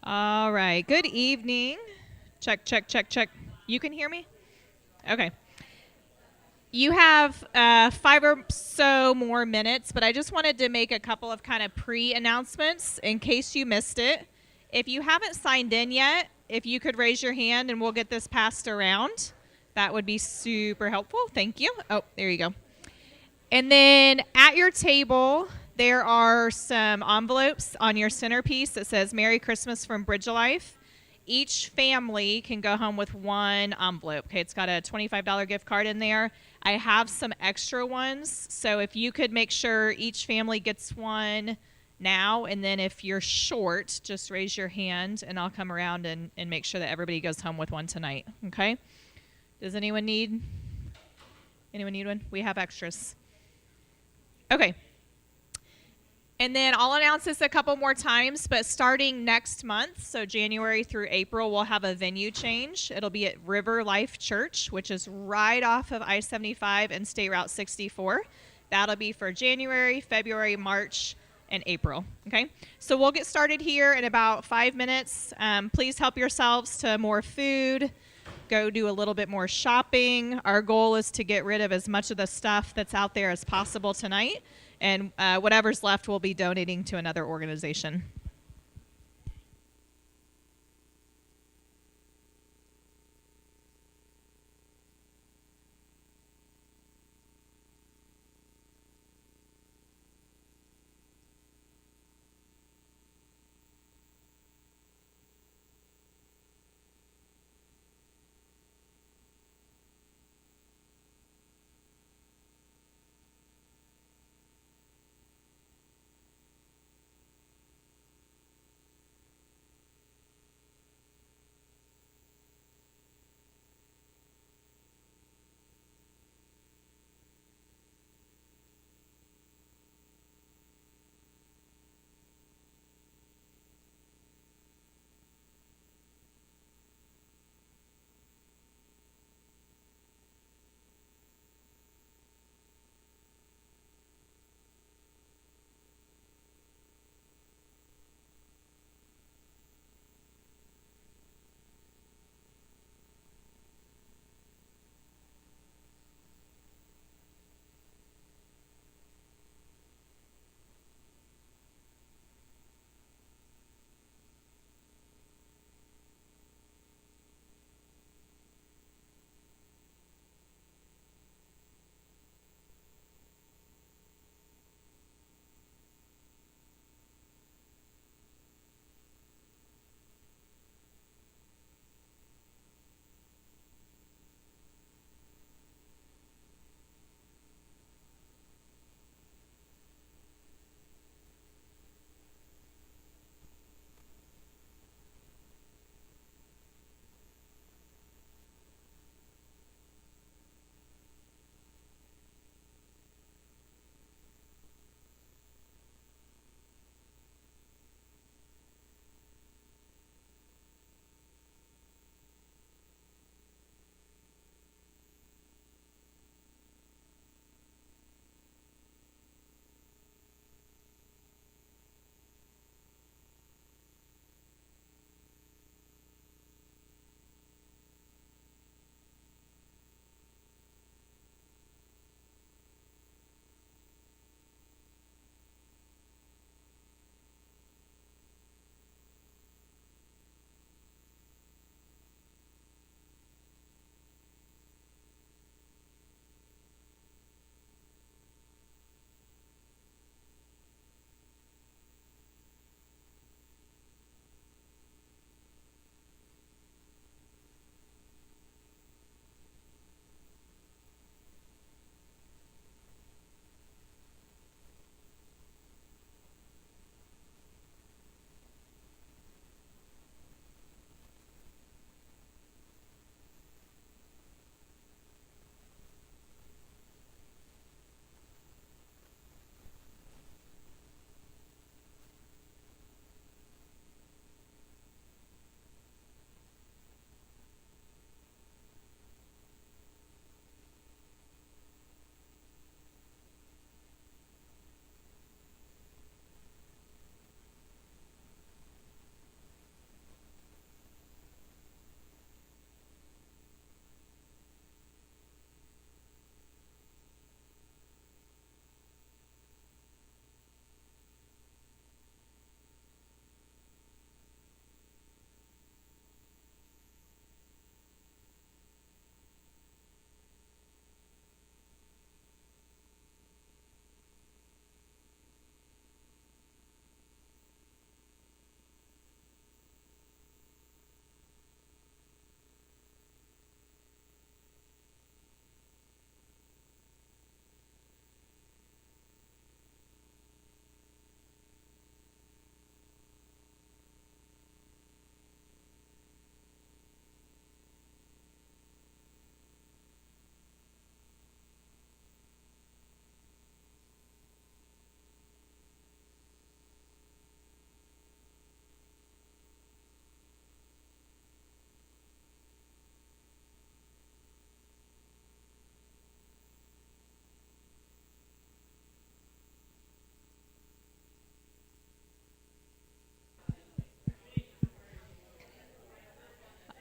All right. Good evening. Check, check, check, check. You can hear me? Okay. You have 5 or so more minutes, but I just wanted to make a couple of kind of pre-announcements in case you missed it. If you haven't signed in yet, if you could raise your hand and we'll get this passed around, that would be super helpful. Thank you. Oh, there you go. And then at your table, there are some envelopes on your centerpiece that says Merry Christmas from Bridge of Life. Each family can go home with one envelope. Okay, it's got a $25 gift card in there. I have some extra ones, so if you could make sure each family gets one now, and then if you're short, just raise your hand and I'll come around and make sure that everybody goes home with one tonight. Okay? Does anyone need one? We have extras. Okay. And then I'll announce this a couple more times, but starting next month, so January through April, we'll have a venue change. It'll be at River Life Church, which is right off of I-75 and State Route 64. That'll be for January, February, March, and April. Okay? So we'll get started here in about 5 minutes. Please help yourselves to more food. Go do a little bit more shopping. Our goal is to get rid of as much of the stuff that's out there as possible tonight. And whatever's left, we'll be donating to another organization.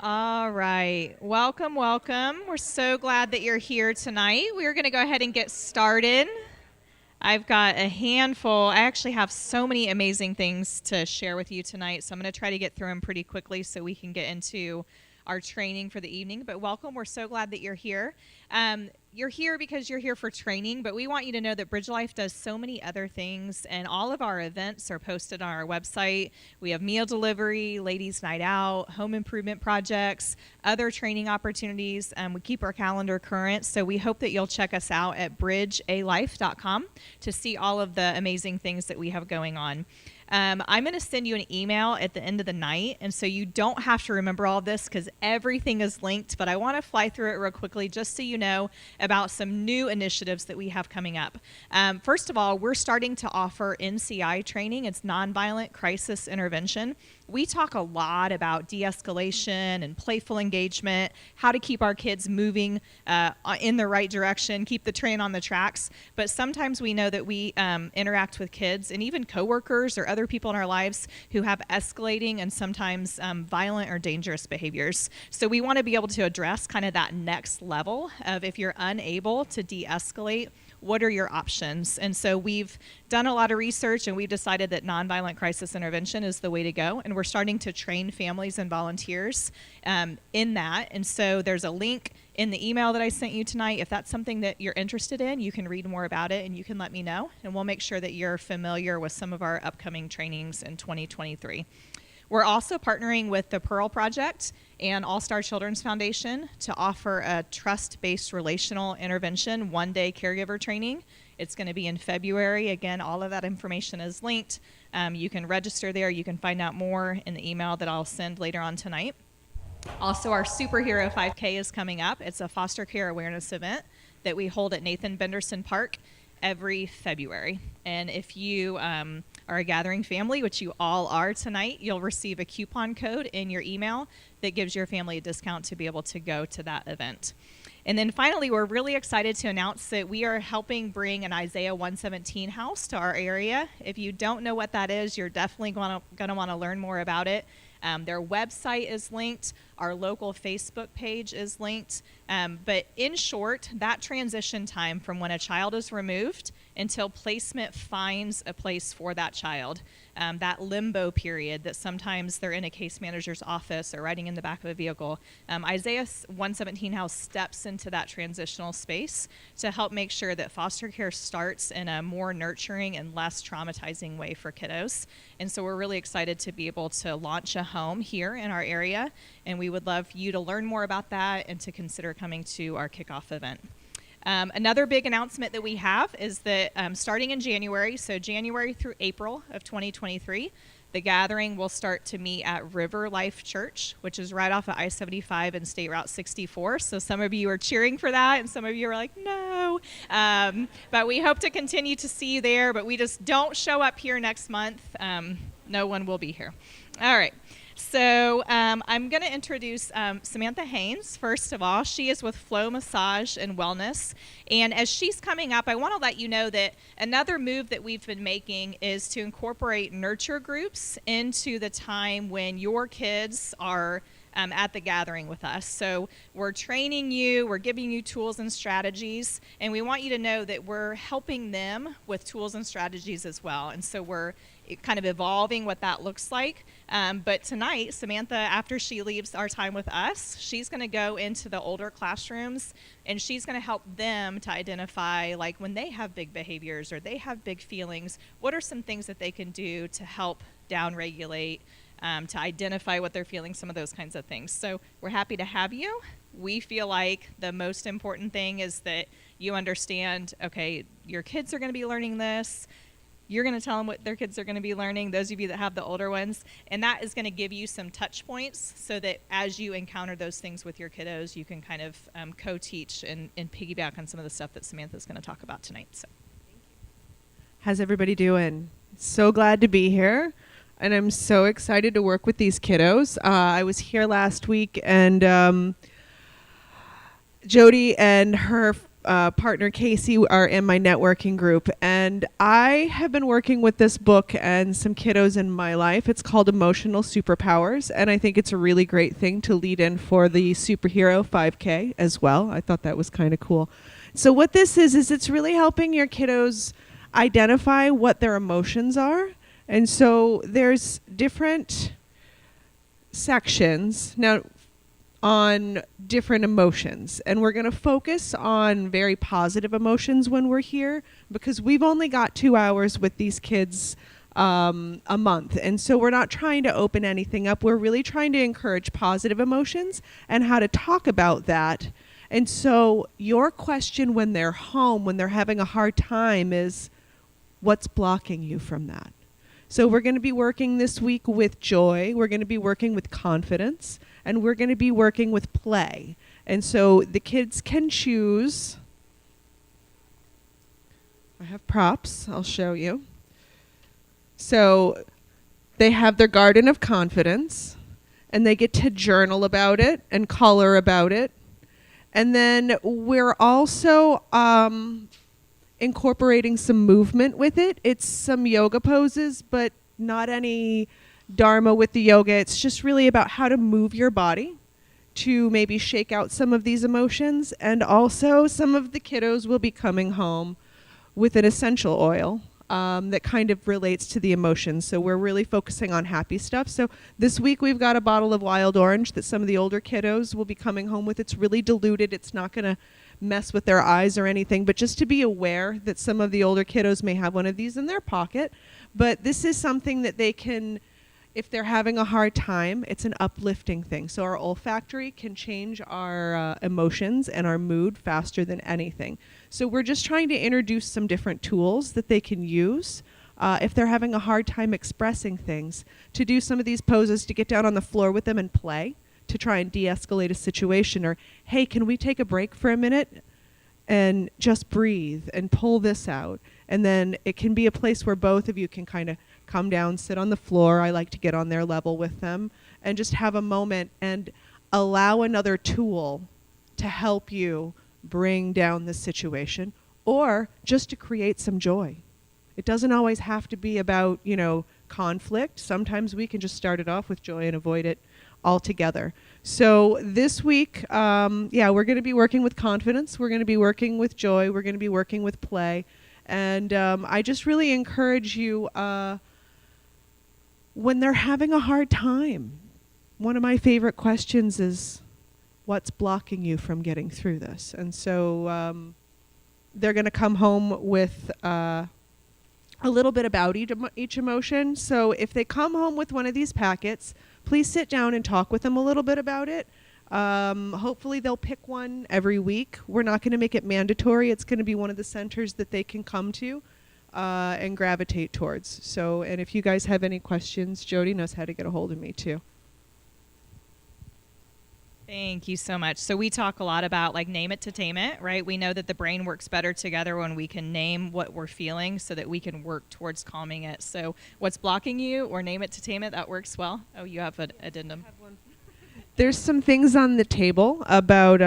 All right. Welcome, welcome. We're so glad that you're here tonight. We're going to go ahead and get started. I've got a handful. I actually have so many amazing things to share with you tonight, so I'm going to try to get through them pretty quickly so we can get into our training for the evening. But welcome. We're so glad that you're here. You're here because you're here for training, but we want you to know that Bridge Life does so many other things, and all of our events are posted on our website. We have meal delivery, ladies' night out, home improvement projects, other training opportunities. We keep our calendar current, so we hope that you'll check us out at bridgealife.com to see all of the amazing things that we have going on. I'm going to send you an email at the end of the night, and so you don't have to remember all this because everything is linked, but I want to fly through it real quickly just so you know about some new initiatives that we have coming up. First of all, we're starting to offer NCI training. It's nonviolent crisis intervention. We talk a lot about de-escalation and playful engagement, how to keep our kids moving in the right direction, keep the train on the tracks. But sometimes we know that we interact with kids and even coworkers or other people in our lives who have escalating and sometimes violent or dangerous behaviors. So we want to be able to address kind of that next level of if you're unable to de-escalate, what are your options? And so we've done a lot of research, and we've decided that nonviolent crisis intervention is the way to go. And we're starting to train families and volunteers in that. And so there's a link in the email that I sent you tonight. If that's something that you're interested in, you can read more about it, and you can let me know. And we'll make sure that you're familiar with some of our upcoming trainings in 2023. We're also partnering with the Pearl Project and All Star Children's Foundation to offer a trust-based relational intervention one-day caregiver training. It's going to be in February. Again, all of that information is linked. You can register there. You can find out more in the email that I'll send later on tonight. Also, our Superhero 5K is coming up. It's a foster care awareness event that we hold at Nathan Benderson Park every February. And if you are a gathering family, which you all are tonight, you'll receive a coupon code in your email that gives your family a discount to be able to go to that event. And then finally, we're really excited to announce that we are helping bring an Isaiah 117 house to our area. If you don't know what that is, you're definitely going to want to learn more about it. Their website is linked. Our local Facebook page is linked. But in short, that transition time from when a child is removed until placement finds a place for that child, that limbo period that sometimes they're in a case manager's office or riding in the back of a vehicle, Isaiah 117 House steps into that transitional space to help make sure that foster care starts in a more nurturing and less traumatizing way for kiddos. And so we're really excited to be able to launch a home here in our area, and we would love you to learn more about that and to consider coming to our kickoff event. Another big announcement that we have is that starting in January, so January through April of 2023, the gathering will start to meet at River Life Church, which is right off of I-75 and State Route 64. So some of you are cheering for that, and some of you are like, no. But we hope to continue to see you there, but we just don't show up here next month. No one will be here. All right. So I'm going to introduce Samantha Haynes, first of all. She is with Flow Massage and Wellness. And as she's coming up, I want to let you know that another move that we've been making is to incorporate nurture groups into the time when your kids are at the gathering with us. So we're training you, we're giving you tools and strategies, and we want you to know that we're helping them with tools and strategies as well. And so we're kind of evolving what that looks like. But tonight, Samantha, after she leaves our time with us, she's going to go into the older classrooms, and she's going to help them to identify, like, when they have big behaviors or they have big feelings, what are some things that they can do to help downregulate, to identify what they're feeling, some of those kinds of things. So we're happy to have you. We feel like the most important thing is that you understand, okay, your kids are going to be learning this. You're going to tell them what their kids are going to be learning, those of you that have the older ones, and that is going to give you some touch points so that as you encounter those things with your kiddos, you can kind of co-teach and piggyback on some of the stuff that Samantha's going to talk about tonight. So, how's everybody doing? So glad to be here, and I'm so excited to work with these kiddos. I was here last week, and Jody and her partner Casey are in my networking group, and I have been working with this book and some kiddos in my life. It's called Emotional Superpowers, and I think it's a really great thing to lead in for the superhero 5K as well. I thought that was kind of cool. So what this is it's really helping your kiddos identify what their emotions are. And so there's different sections now on different emotions, and we're going to focus on very positive emotions when we're here, because we've only got 2 hours with these kids a month, and so we're not trying to open anything up. We're really trying to encourage positive emotions and how to talk about that. And so your question when they're home, when they're having a hard time, is what's blocking you from that? So we're going to be working this week with joy, we're going to be working with confidence, and we're going to be working with play. And so the kids can choose. I have props, I'll show you. So they have their garden of confidence, and they get to journal about it and color about it. And then we're also incorporating some movement with it. It's some yoga poses, but not any dharma with the yoga. It's just really about how to move your body to maybe shake out some of these emotions. And also some of the kiddos will be coming home with an essential oil that kind of relates to the emotions. So we're really focusing on happy stuff. So this week we've got a bottle of wild orange that some of the older kiddos will be coming home with. It's really diluted. It's not going to mess with their eyes or anything, but just to be aware that some of the older kiddos may have one of these in their pocket. But this is something that they can, if they're having a hard time, it's an uplifting thing. So our olfactory can change our emotions and our mood faster than anything. So we're just trying to introduce some different tools that they can use if they're having a hard time expressing things, to do some of these poses, to get down on the floor with them and play, to try and de-escalate a situation. Or, hey, can we take a break for a minute and just breathe and pull this out? And then it can be a place where both of you can kind of come down, sit on the floor. I like to get on their level with them and just have a moment and allow another tool to help you bring down the situation, or just to create some joy. It doesn't always have to be about, conflict. Sometimes we can just start it off with joy and avoid it altogether. So this week, we're going to be working with confidence. We're going to be working with joy. We're going to be working with play. And I just really encourage you, when they're having a hard time, one of my favorite questions is, what's blocking you from getting through this? And so they're going to come home with a little bit about each emotion. So if they come home with one of these packets, please sit down and talk with them a little bit about it. Hopefully they'll pick one every week. We're not going to make it mandatory. It's going to be one of the centers that they can come to and gravitate towards. So, and if you guys have any questions, Jody knows how to get a hold of me too. Thank you so much. So we talk a lot about name it to tame it, right? We know that the brain works better together when we can name what we're feeling so that we can work towards calming it. So what's blocking you, or name it to tame it, that works well. Oh, you have an addendum. There's some things on the table about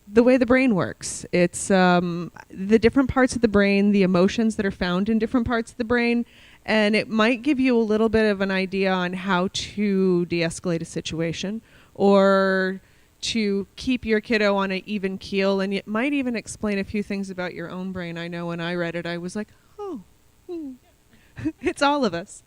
the way the brain works. It's the different parts of the brain, the emotions that are found in different parts of the brain, and it might give you a little bit of an idea on how to de-escalate a situation, or to keep your kiddo on an even keel. And it might even explain a few things about your own brain. I know when I read it, I was like, oh, it's all of us.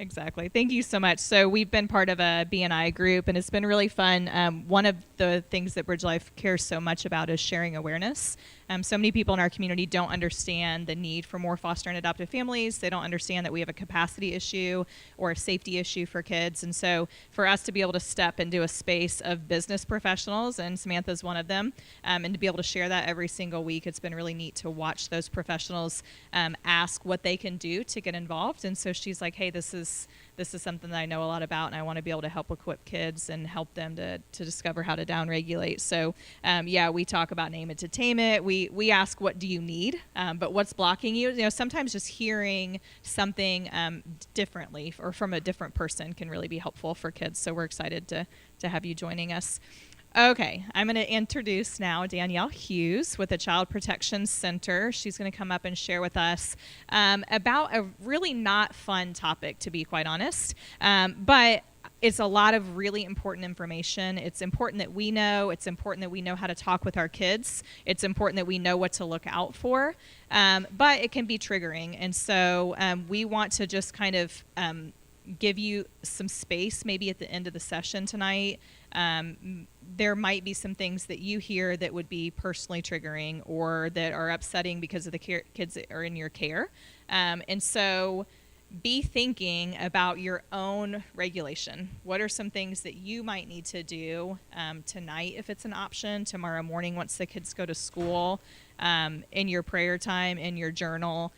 Exactly. Thank you so much. So we've been part of a BNI group, and it's been really fun. One of the things that Bridge Life cares so much about is sharing awareness. So many people in our community don't understand the need for more foster and adoptive families. They don't understand that we have a capacity issue or a safety issue for kids. And so for us to be able to step into a space of business professionals, and Samantha's one of them, and to be able to share that every single week, it's been really neat to watch those professionals ask what they can do to get involved. And so she's like, hey, this is something that I know a lot about, and I want to be able to help equip kids and help them to discover how to downregulate. So, we talk about name it to tame it. We ask, what do you need? But what's blocking you? Sometimes just hearing something differently or from a different person can really be helpful for kids. So we're excited to have you joining us. Okay, I'm going to introduce now Danielle Hughes with the Child Protection Center. She's going to come up and share with us about a really not fun topic, to be quite honest, but it's a lot of really important information. It's important that we know. It's important that we know how to talk with our kids. It's important that we know what to look out for, but it can be triggering. And so we want to just kind of give you some space maybe at the end of the session tonight. There might be some things that you hear that would be personally triggering or that are upsetting because of the kids that are in your care. And so be thinking about your own regulation. What are some things that you might need to do tonight if it's an option, tomorrow morning once the kids go to school, in your prayer time, in your journal,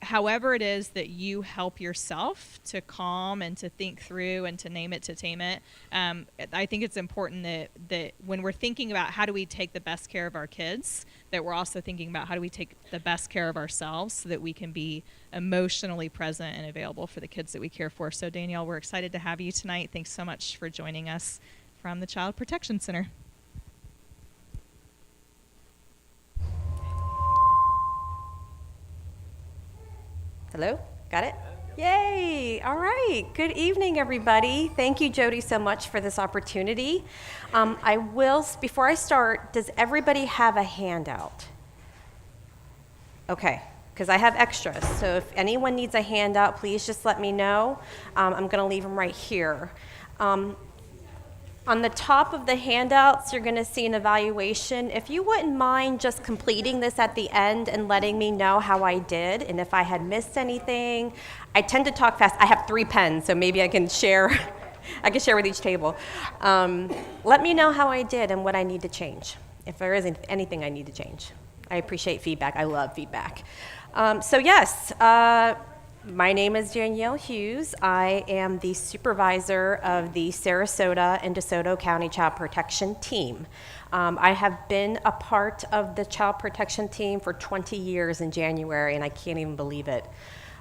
however it is that you help yourself to calm and to think through and to name it, to tame it. I think it's important that when we're thinking about how do we take the best care of our kids, that we're also thinking about how do we take the best care of ourselves so that we can be emotionally present and available for the kids that we care for. So Danielle, we're excited to have you tonight. Thanks so much for joining us from the Child Protection Center. Hello? Got it? Yay! All right. Good evening, everybody. Thank you, Jody, so much for this opportunity. Before I start, does everybody have a handout? Okay, because I have extras. So if anyone needs a handout, please just let me know. I'm going to leave them right here. On the top of the handouts, you're going to see an evaluation. If you wouldn't mind just completing this at the end and letting me know how I did and if I had missed anything. I tend to talk fast. I have 3 pens, so maybe I can share. I can share with each table. Let me know how I did and what I need to change, if there isn't anything I need to change. I appreciate feedback. I love feedback. My name is Danielle Hughes. I am the supervisor of the Sarasota and DeSoto County Child Protection Team. I have been a part of the Child Protection Team for 20 years in January, and I can't even believe it.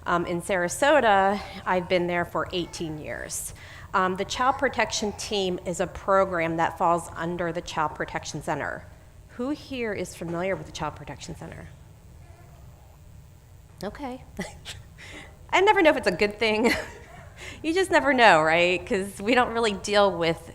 In Sarasota, I've been there for 18 years. The Child Protection Team is a program that falls under the Child Protection Center. Who here is familiar with the Child Protection Center? Okay. I never know if it's a good thing. You just never know, right? Because we don't really deal with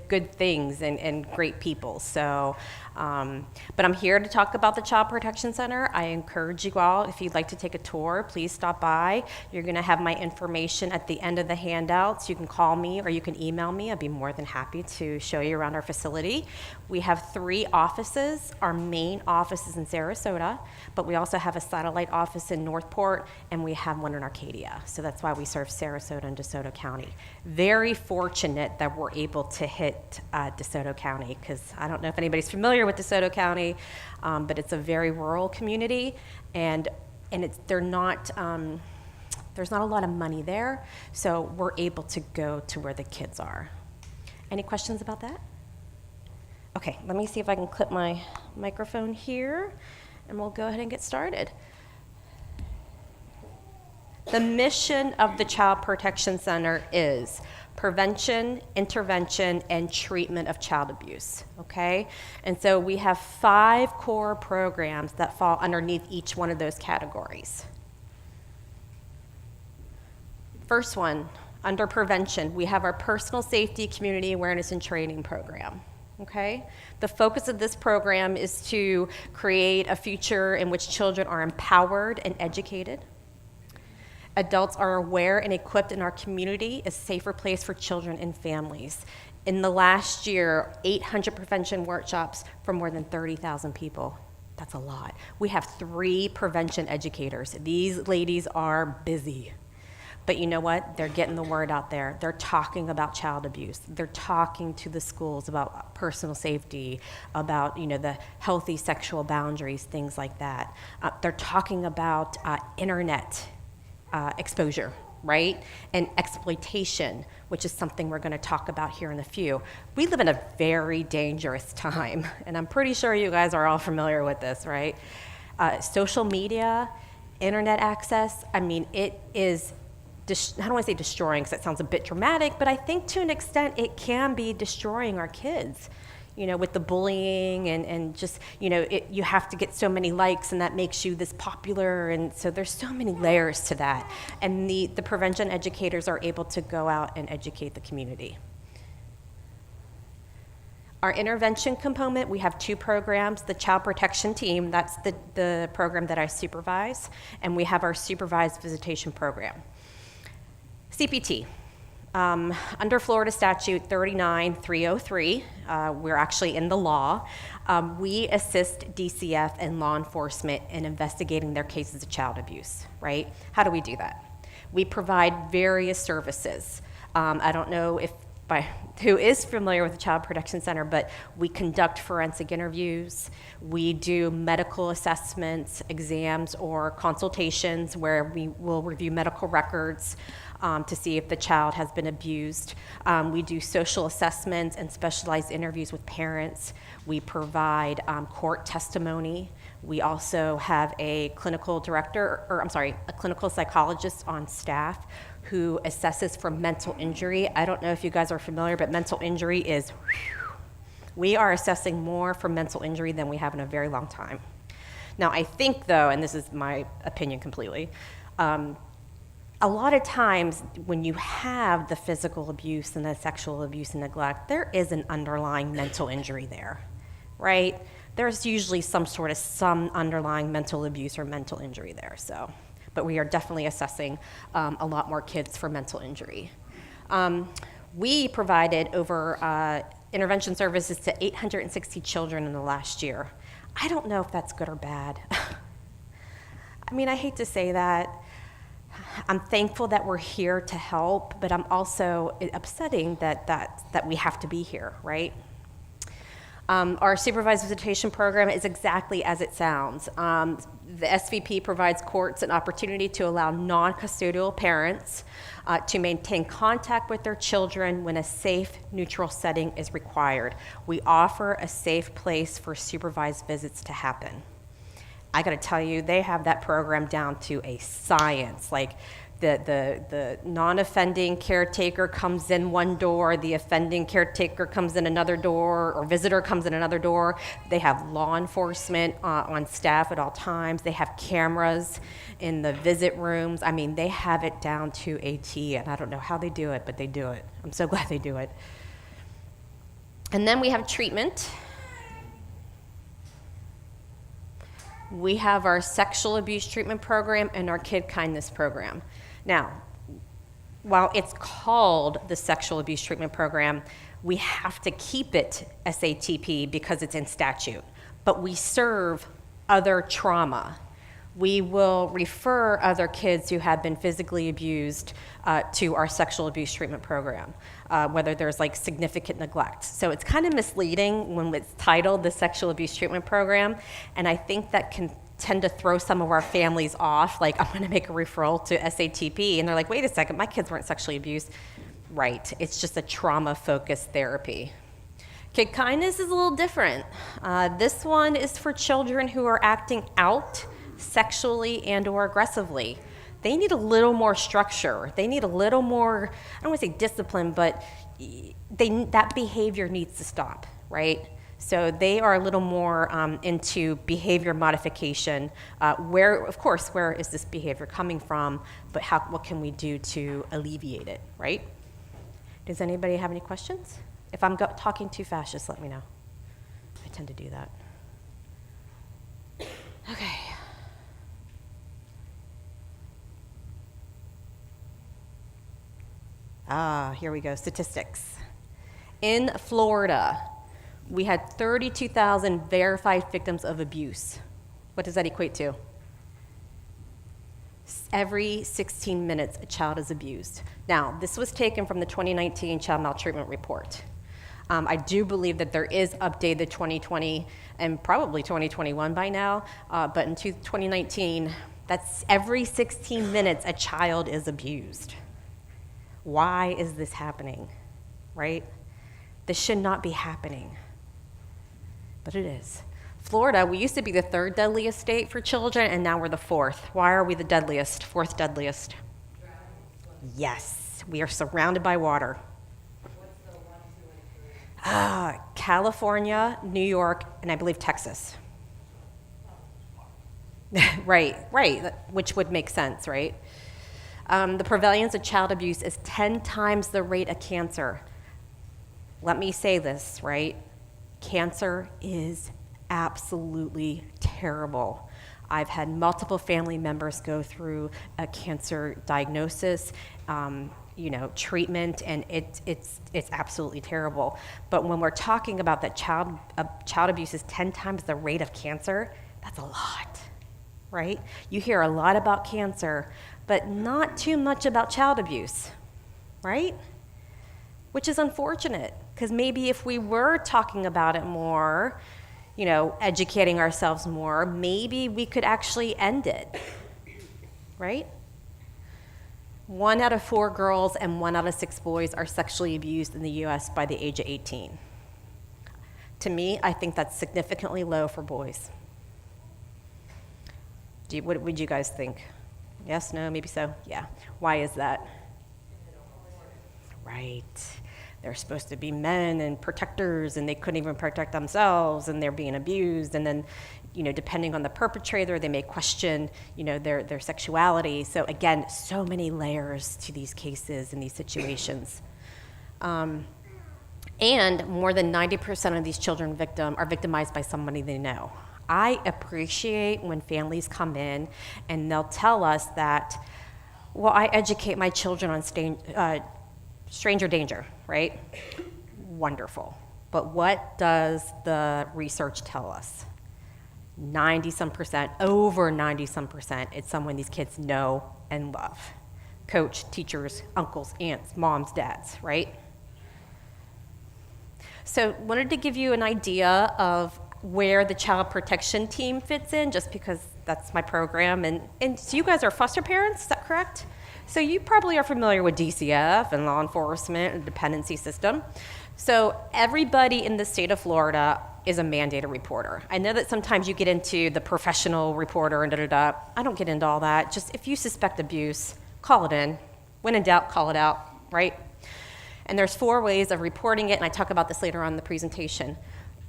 good things and great people. So, but I'm here to talk about the Child Protection Center. I encourage you all, if you'd like to take a tour, please stop by. You're going to have my information at the end of the handouts. You can call me or you can email me. I'd be more than happy to show you around our facility. We have 3 offices. Our main office is in Sarasota, but we also have a satellite office in Northport, and we have one in Arcadia. So that's why we serve Sarasota and DeSoto County. Very fortunate that we're able to hit DeSoto County, because I don't know if anybody's familiar with DeSoto County, but it's a very rural community, and there's not a lot of money there, so we're able to go to where the kids are. Any questions about that? Okay, let me see if I can clip my microphone here, and we'll go ahead and get started. The mission of the Child Protection Center is prevention, intervention, and treatment of child abuse, okay? And so we have 5 core programs that fall underneath each one of those categories. First one, under prevention, we have our personal safety, community awareness, and training program. Okay? The focus of this program is to create a future in which children are empowered and educated. Adults are aware and equipped in our community a safer place for children and families. In the last year, 800 prevention workshops for more than 30,000 people. That's a lot. We have 3 prevention educators. These ladies are busy. But you know what? They're getting the word out there. They're talking about child abuse. They're talking to the schools about personal safety, about the healthy sexual boundaries, things like that. They're talking about internet exposure, right? And exploitation, which is something we're going to talk about here in a few. We live in a very dangerous time, and I'm pretty sure you guys are all familiar with this, right? Social media, internet access, it is I don't want to say destroying because that sounds a bit dramatic, but I think to an extent it can be destroying our kids. with the bullying and just, you have to get so many likes and that makes you this popular. And so there's so many layers to that. And the prevention educators are able to go out and educate the community. Our intervention component, we have 2 programs. The Child Protection Team, that's the program that I supervise, and we have our Supervised Visitation Program. CPT. Under Florida Statute 39303, we're actually in the law, we assist DCF and law enforcement in investigating their cases of child abuse, right? How do we do that? We provide various services. I don't know who is familiar with the Child Protection Center, but we conduct forensic interviews. We do medical assessments, exams, or consultations where we will review medical records to see if the child has been abused. We do social assessments and specialized interviews with parents. We provide court testimony. We also have a clinical psychologist on staff who assesses for mental injury. I don't know if you guys are familiar, but mental injury is, we are assessing more for mental injury than we have in a very long time. Now, I think though, and this is my opinion completely, a lot of times when you have the physical abuse and the sexual abuse and neglect, there is an underlying mental injury there, right? There's usually some underlying mental abuse or mental injury there, so. But we are definitely assessing a lot more kids for mental injury. We provided over intervention services to 860 children in the last year. I don't know if that's good or bad. I mean, I hate to say that. I'm thankful that we're here to help, but I'm also upsetting that we have to be here, right? Our supervised visitation program is exactly as it sounds. The SVP provides courts an opportunity to allow non-custodial parents to maintain contact with their children when a safe, neutral setting is required. We offer a safe place for supervised visits to happen. I gotta tell you, they have that program down to a science. Like the non-offending caretaker comes in one door, the offending caretaker comes in another door, or visitor comes in another door. They have law enforcement on staff at all times. They have cameras in the visit rooms. I mean, they have it down to a T, and I don't know how they do it, but they do it. I'm so glad they do it. And then we have treatment. We have our sexual abuse treatment program and our kid kindness program. Now, while it's called the sexual abuse treatment program, we have to keep it SATP because it's in statute, but we serve other trauma. We will refer other kids who have been physically abused to our sexual abuse treatment program, whether there's like significant neglect. So it's kind of misleading when it's titled the sexual abuse treatment program, and I think that can tend to throw some of our families off, like I'm gonna make a referral to SATP, and they're like, wait a second, my kids weren't sexually abused. Right, it's just a trauma-focused therapy. Kid kindness is a little different. This one is for children who are acting out sexually and or aggressively. They need a little more structure. They need a little more, I don't want to say discipline, but that behavior needs to stop, right? So they are a little more into behavior modification, where is this behavior coming from, but what can we do to alleviate it, right? Does anybody have any questions? If I'm talking too fast, just let me know. I tend to do that. Okay. Here we go, statistics. In Florida, we had 32,000 verified victims of abuse. What does that equate to? Every 16 minutes, a child is abused. Now, this was taken from the 2019 Child Maltreatment Report. I do believe that there is updated 2020 and probably 2021 by now, but in 2019, that's every 16 minutes, a child is abused. Why is this happening, right? This should not be happening, but it is. Florida, we used to be the 3rd deadliest state for children, and now we're the 4th. Why are we the deadliest, 4th deadliest? Yes, we are surrounded by water. California, New York, and I believe Texas. Right, which would make sense, right? The prevalence of child abuse is 10 times the rate of cancer. Let me say this, right? Cancer is absolutely terrible. I've had multiple family members go through a cancer diagnosis, treatment, and it's absolutely terrible. But when we're talking about that child abuse is 10 times the rate of cancer, that's a lot, right? You hear a lot about cancer, but not too much about child abuse, right? Which is unfortunate, because maybe if we were talking about it more, educating ourselves more, maybe we could actually end it, right? 1 out of 4 girls and 1 out of 6 boys are sexually abused in the US by the age of 18. To me, I think that's significantly low for boys. What would you guys think? Yes, no, maybe so? Yeah. Why is that? Right. They're supposed to be men and protectors, and they couldn't even protect themselves, and they're being abused. And then, depending on the perpetrator, they may question, their sexuality. So again, so many layers to these cases and these situations. And more than 90% of these children are victimized by somebody they know. I appreciate when families come in and they'll tell us that, well, I educate my children on stranger danger, right? Wonderful. But what does the research tell us? 90-some percent, over 90-some percent, it's someone these kids know and love. Coach, teachers, uncles, aunts, moms, dads, right? So wanted to give you an idea of where the child protection team fits in, just because that's my program. And so you guys are foster parents, is that correct? So you probably are familiar with DCF and law enforcement and dependency system. So everybody in the state of Florida is a mandated reporter. I know that sometimes you get into the professional reporter and da-da-da. I don't get into all that. Just if you suspect abuse, call it in. When in doubt, call it out, right? And there's 4 ways of reporting it, and I talk about this later on in the presentation.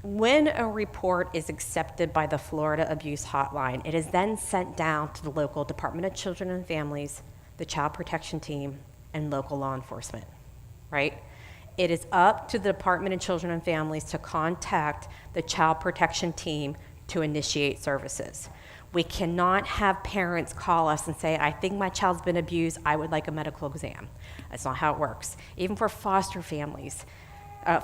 When a report is accepted by the Florida Abuse Hotline, it is then sent down to the local Department of Children and Families, the Child Protection Team, and local law enforcement, right? It is up to the Department of Children and Families to contact the Child Protection Team to initiate services. We cannot have parents call us and say, I think my child's been abused, I would like a medical exam. That's not how it works. Even for foster families,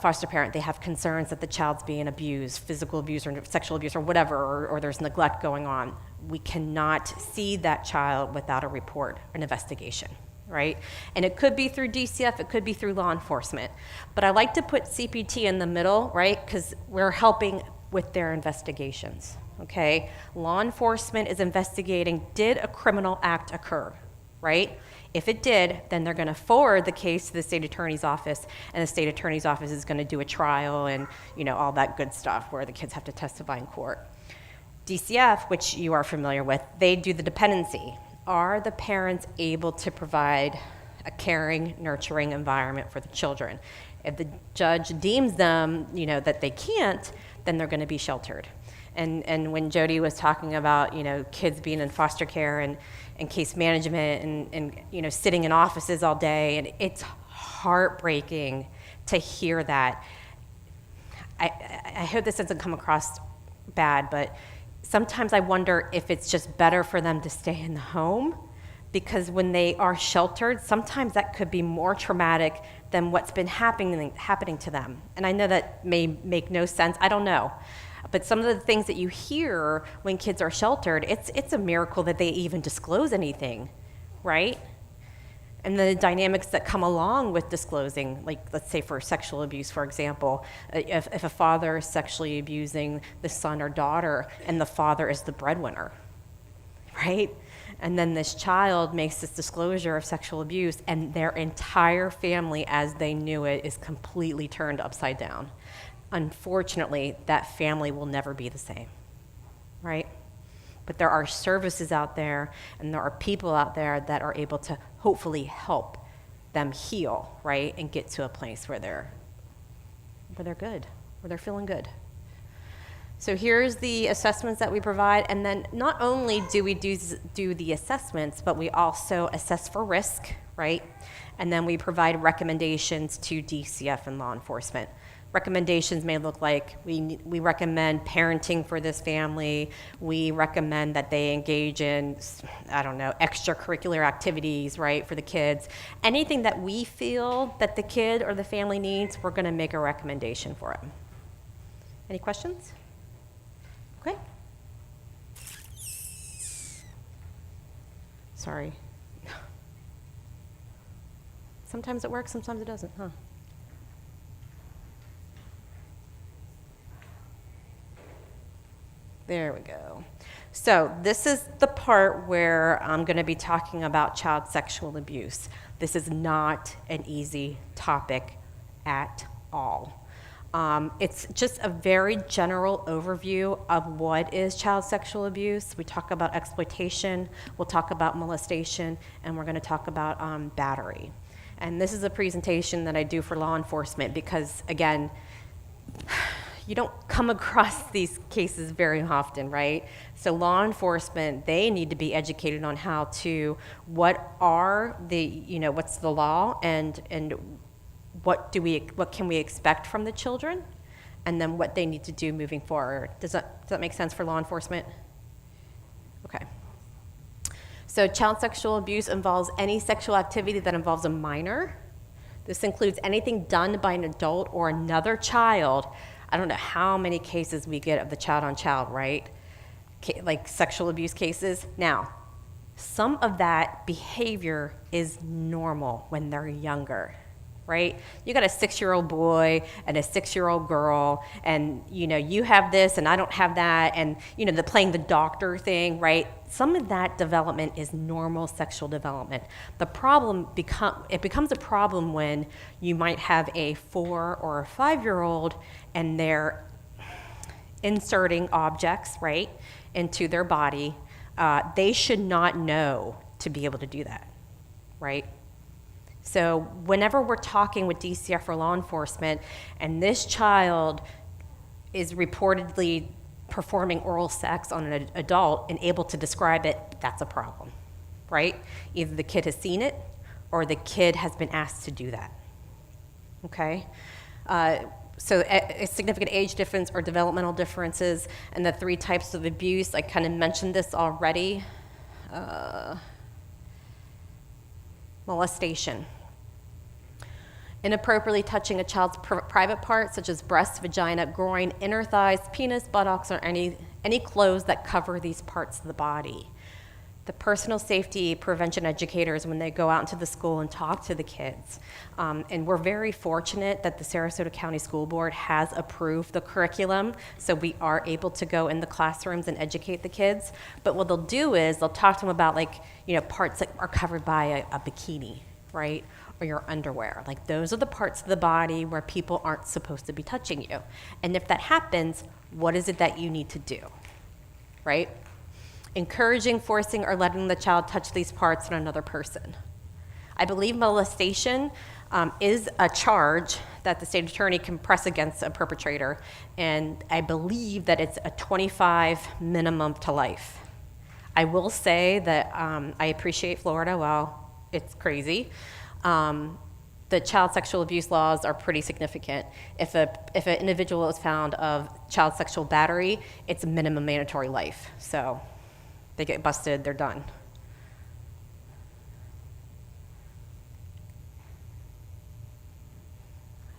foster parent, they have concerns that the child's being abused, physical abuse or sexual abuse or whatever, or there's neglect going on. We cannot see that child without a report, an investigation, right? And it could be through DCF, it could be through law enforcement. But I like to put CPT in the middle, right? Because we're helping with their investigations, okay? Law enforcement is investigating, did a criminal act occur, right? If it did, then they're going to forward the case to the state attorney's office, and the state attorney's office is going to do a trial and all that good stuff where the kids have to testify in court. DCF, which you are familiar with, they do the dependency. Are the parents able to provide a caring, nurturing environment for the children? If the judge deems them, that they can't, then they're going to be sheltered. And when Jody was talking about, kids being in foster care and case management and sitting in offices all day, and it's heartbreaking to hear that. I hope this doesn't come across bad, but sometimes I wonder if it's just better for them to stay in the home, because when they are sheltered, sometimes that could be more traumatic than what's been happening to them. And I know that may make no sense. I don't know. But some of the things that you hear when kids are sheltered, it's a miracle that they even disclose anything, right? And the dynamics that come along with disclosing, like let's say for sexual abuse, for example, if a father is sexually abusing the son or daughter and the father is the breadwinner, right? And then this child makes this disclosure of sexual abuse and their entire family as they knew it is completely turned upside down. Unfortunately, that family will never be the same, right? But there are services out there and there are people out there that are able to hopefully help them heal, right? And get to a place where where they're good, where they're feeling good. So here's the assessments that we provide, and then not only do we do the assessments, but we also assess for risk, right? And then we provide recommendations to DCF and law enforcement. Recommendations may look like we recommend parenting for this family. We recommend that they engage in, I don't know, extracurricular activities, right, for the kids. Anything that we feel that the kid or the family needs, we're going to make a recommendation for them. Any questions? Okay. Sorry. Sometimes it works, sometimes it doesn't, huh? There we go. So this is the part where I'm going to be talking about child sexual abuse. This is not an easy topic at all. It's just a very general overview of what is child sexual abuse. We talk about exploitation, we'll talk about molestation, and we're going to talk about battery. And this is a presentation that I do for law enforcement because, again, you don't come across these cases very often, right? So law enforcement, they need to be educated on how to, what's the law and what can we expect from the children, and then what they need to do moving forward. Does that make sense for law enforcement? Okay. So child sexual abuse involves any sexual activity that involves a minor. This includes anything done by an adult or another child. I don't know how many cases we get of the child on child, right? Like sexual abuse cases. Now, some of that behavior is normal when they're younger, right? You got a 6-year-old boy and a 6-year-old girl, and you have this and I don't have that, and the playing the doctor thing, right? Some of that development is normal sexual development. The problem becomes a problem when you might have a 4 or a 5-year-old and they're inserting objects, right, into their body. They should not know to be able to do that, right? So whenever we're talking with DCF or law enforcement and this child is reportedly performing oral sex on an adult and able to describe it, that's a problem, right? Either the kid has seen it or the kid has been asked to do that, okay? So a significant age difference or developmental differences, and the 3 types of abuse, I kind of mentioned this already. Molestation. Inappropriately touching a child's private parts, such as breast, vagina, groin, inner thighs, penis, buttocks, or any clothes that cover these parts of the body. The personal safety prevention educators, when they go out into the school and talk to the kids, and we're very fortunate that the Sarasota County School Board has approved the curriculum, so we are able to go in the classrooms and educate the kids. But what they'll do is they'll talk to them about parts that are covered by a bikini, right? Or your underwear. Like those are the parts of the body where people aren't supposed to be touching you. And if that happens, what is it that you need to do, right? Encouraging, forcing, or letting the child touch these parts on another person. I believe molestation is a charge that the state attorney can press against a perpetrator, and I believe that it's a 25 minimum to life. I will say that I appreciate Florida. Well, it's crazy. The child sexual abuse laws are pretty significant. If an individual is found of child sexual battery, it's a minimum mandatory life. So they get busted, they're done.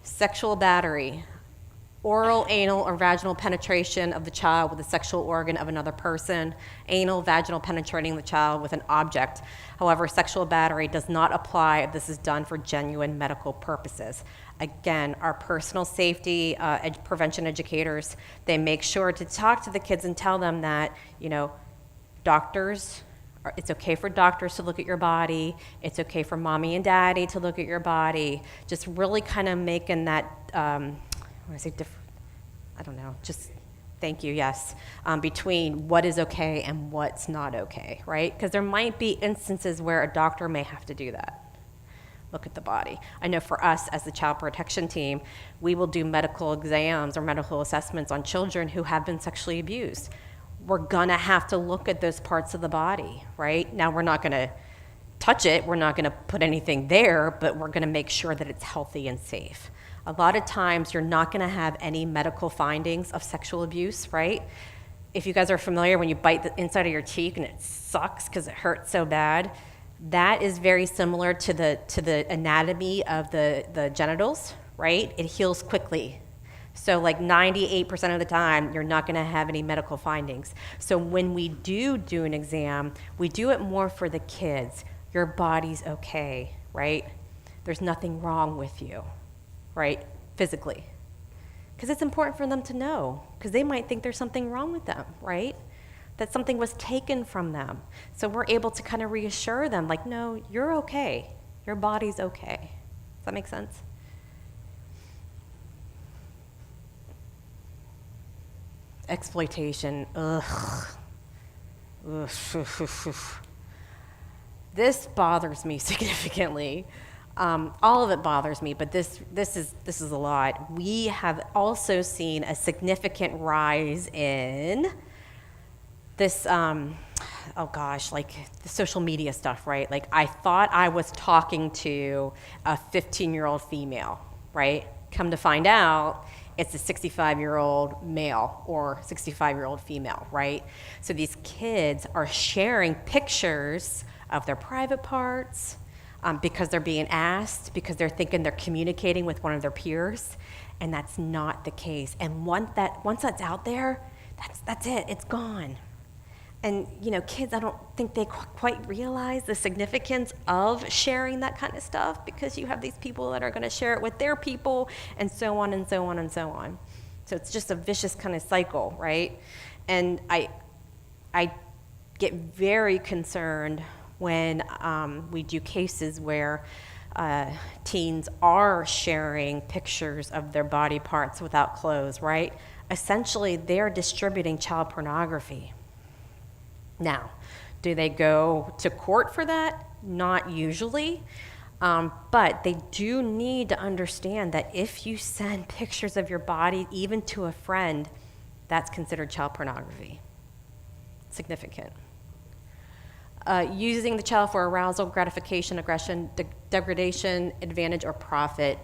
Sexual battery. Oral, anal, or vaginal penetration of the child with a sexual organ of another person. Anal, vaginal penetrating the child with an object. However, sexual battery does not apply if this is done for genuine medical purposes. Again, our personal safety prevention educators, they make sure to talk to the kids and tell them that, it's okay for doctors to look at your body. It's okay for mommy and daddy to look at your body. Just really kind of making that, thank you, yes, between what is okay and what's not okay, right? Because there might be instances where a doctor may have to do that. look at the body. I know for us as the child protection team, we will do medical exams or medical assessments on children who have been sexually abused. We're gonna have to look at those parts of the body, right? Now, we're not gonna touch it, we're not gonna put anything there, but we're gonna make sure that it's healthy and safe. A lot of times, you're not gonna have any medical findings of sexual abuse, right? If you guys are familiar, when you bite the inside of your cheek and it sucks because it hurts so bad, that is very similar to the anatomy of the genitals, right? It heals quickly. So like 98% of the time, you're not gonna have any medical findings. So when we do an exam, we do it more for the kids. Your body's okay, right? There's nothing wrong with you, right? Physically. Because it's important for them to know, because they might think there's something wrong with them, right? That something was taken from them. So we're able to kind of reassure them, like, no, you're okay. Your body's okay. Does that make sense? Exploitation, ugh. This bothers me significantly. All of it bothers me, but this is a lot. We have also seen a significant rise in this, like the social media stuff, right? Like I thought I was talking to a 15-year-old female, right? Come to find out, it's a 65-year-old male or 65-year-old female, right? So these kids are sharing pictures of their private parts, because they're being asked, because they're thinking they're communicating with one of their peers, and that's not the case. And once that's out there, that's it, it's gone. And kids, I don't think they quite realize the significance of sharing that kind of stuff, because you have these people that are gonna share it with their people, and so on and so on and so on. So it's just a vicious kind of cycle, right? And I get very concerned when we do cases where teens are sharing pictures of their body parts without clothes, right? Essentially, they're distributing child pornography. Now, do they go to court for that? Not usually, but they do need to understand that if you send pictures of your body, even to a friend, that's considered child pornography. Significant. Using the child for arousal, gratification, aggression, degradation, advantage, or profit,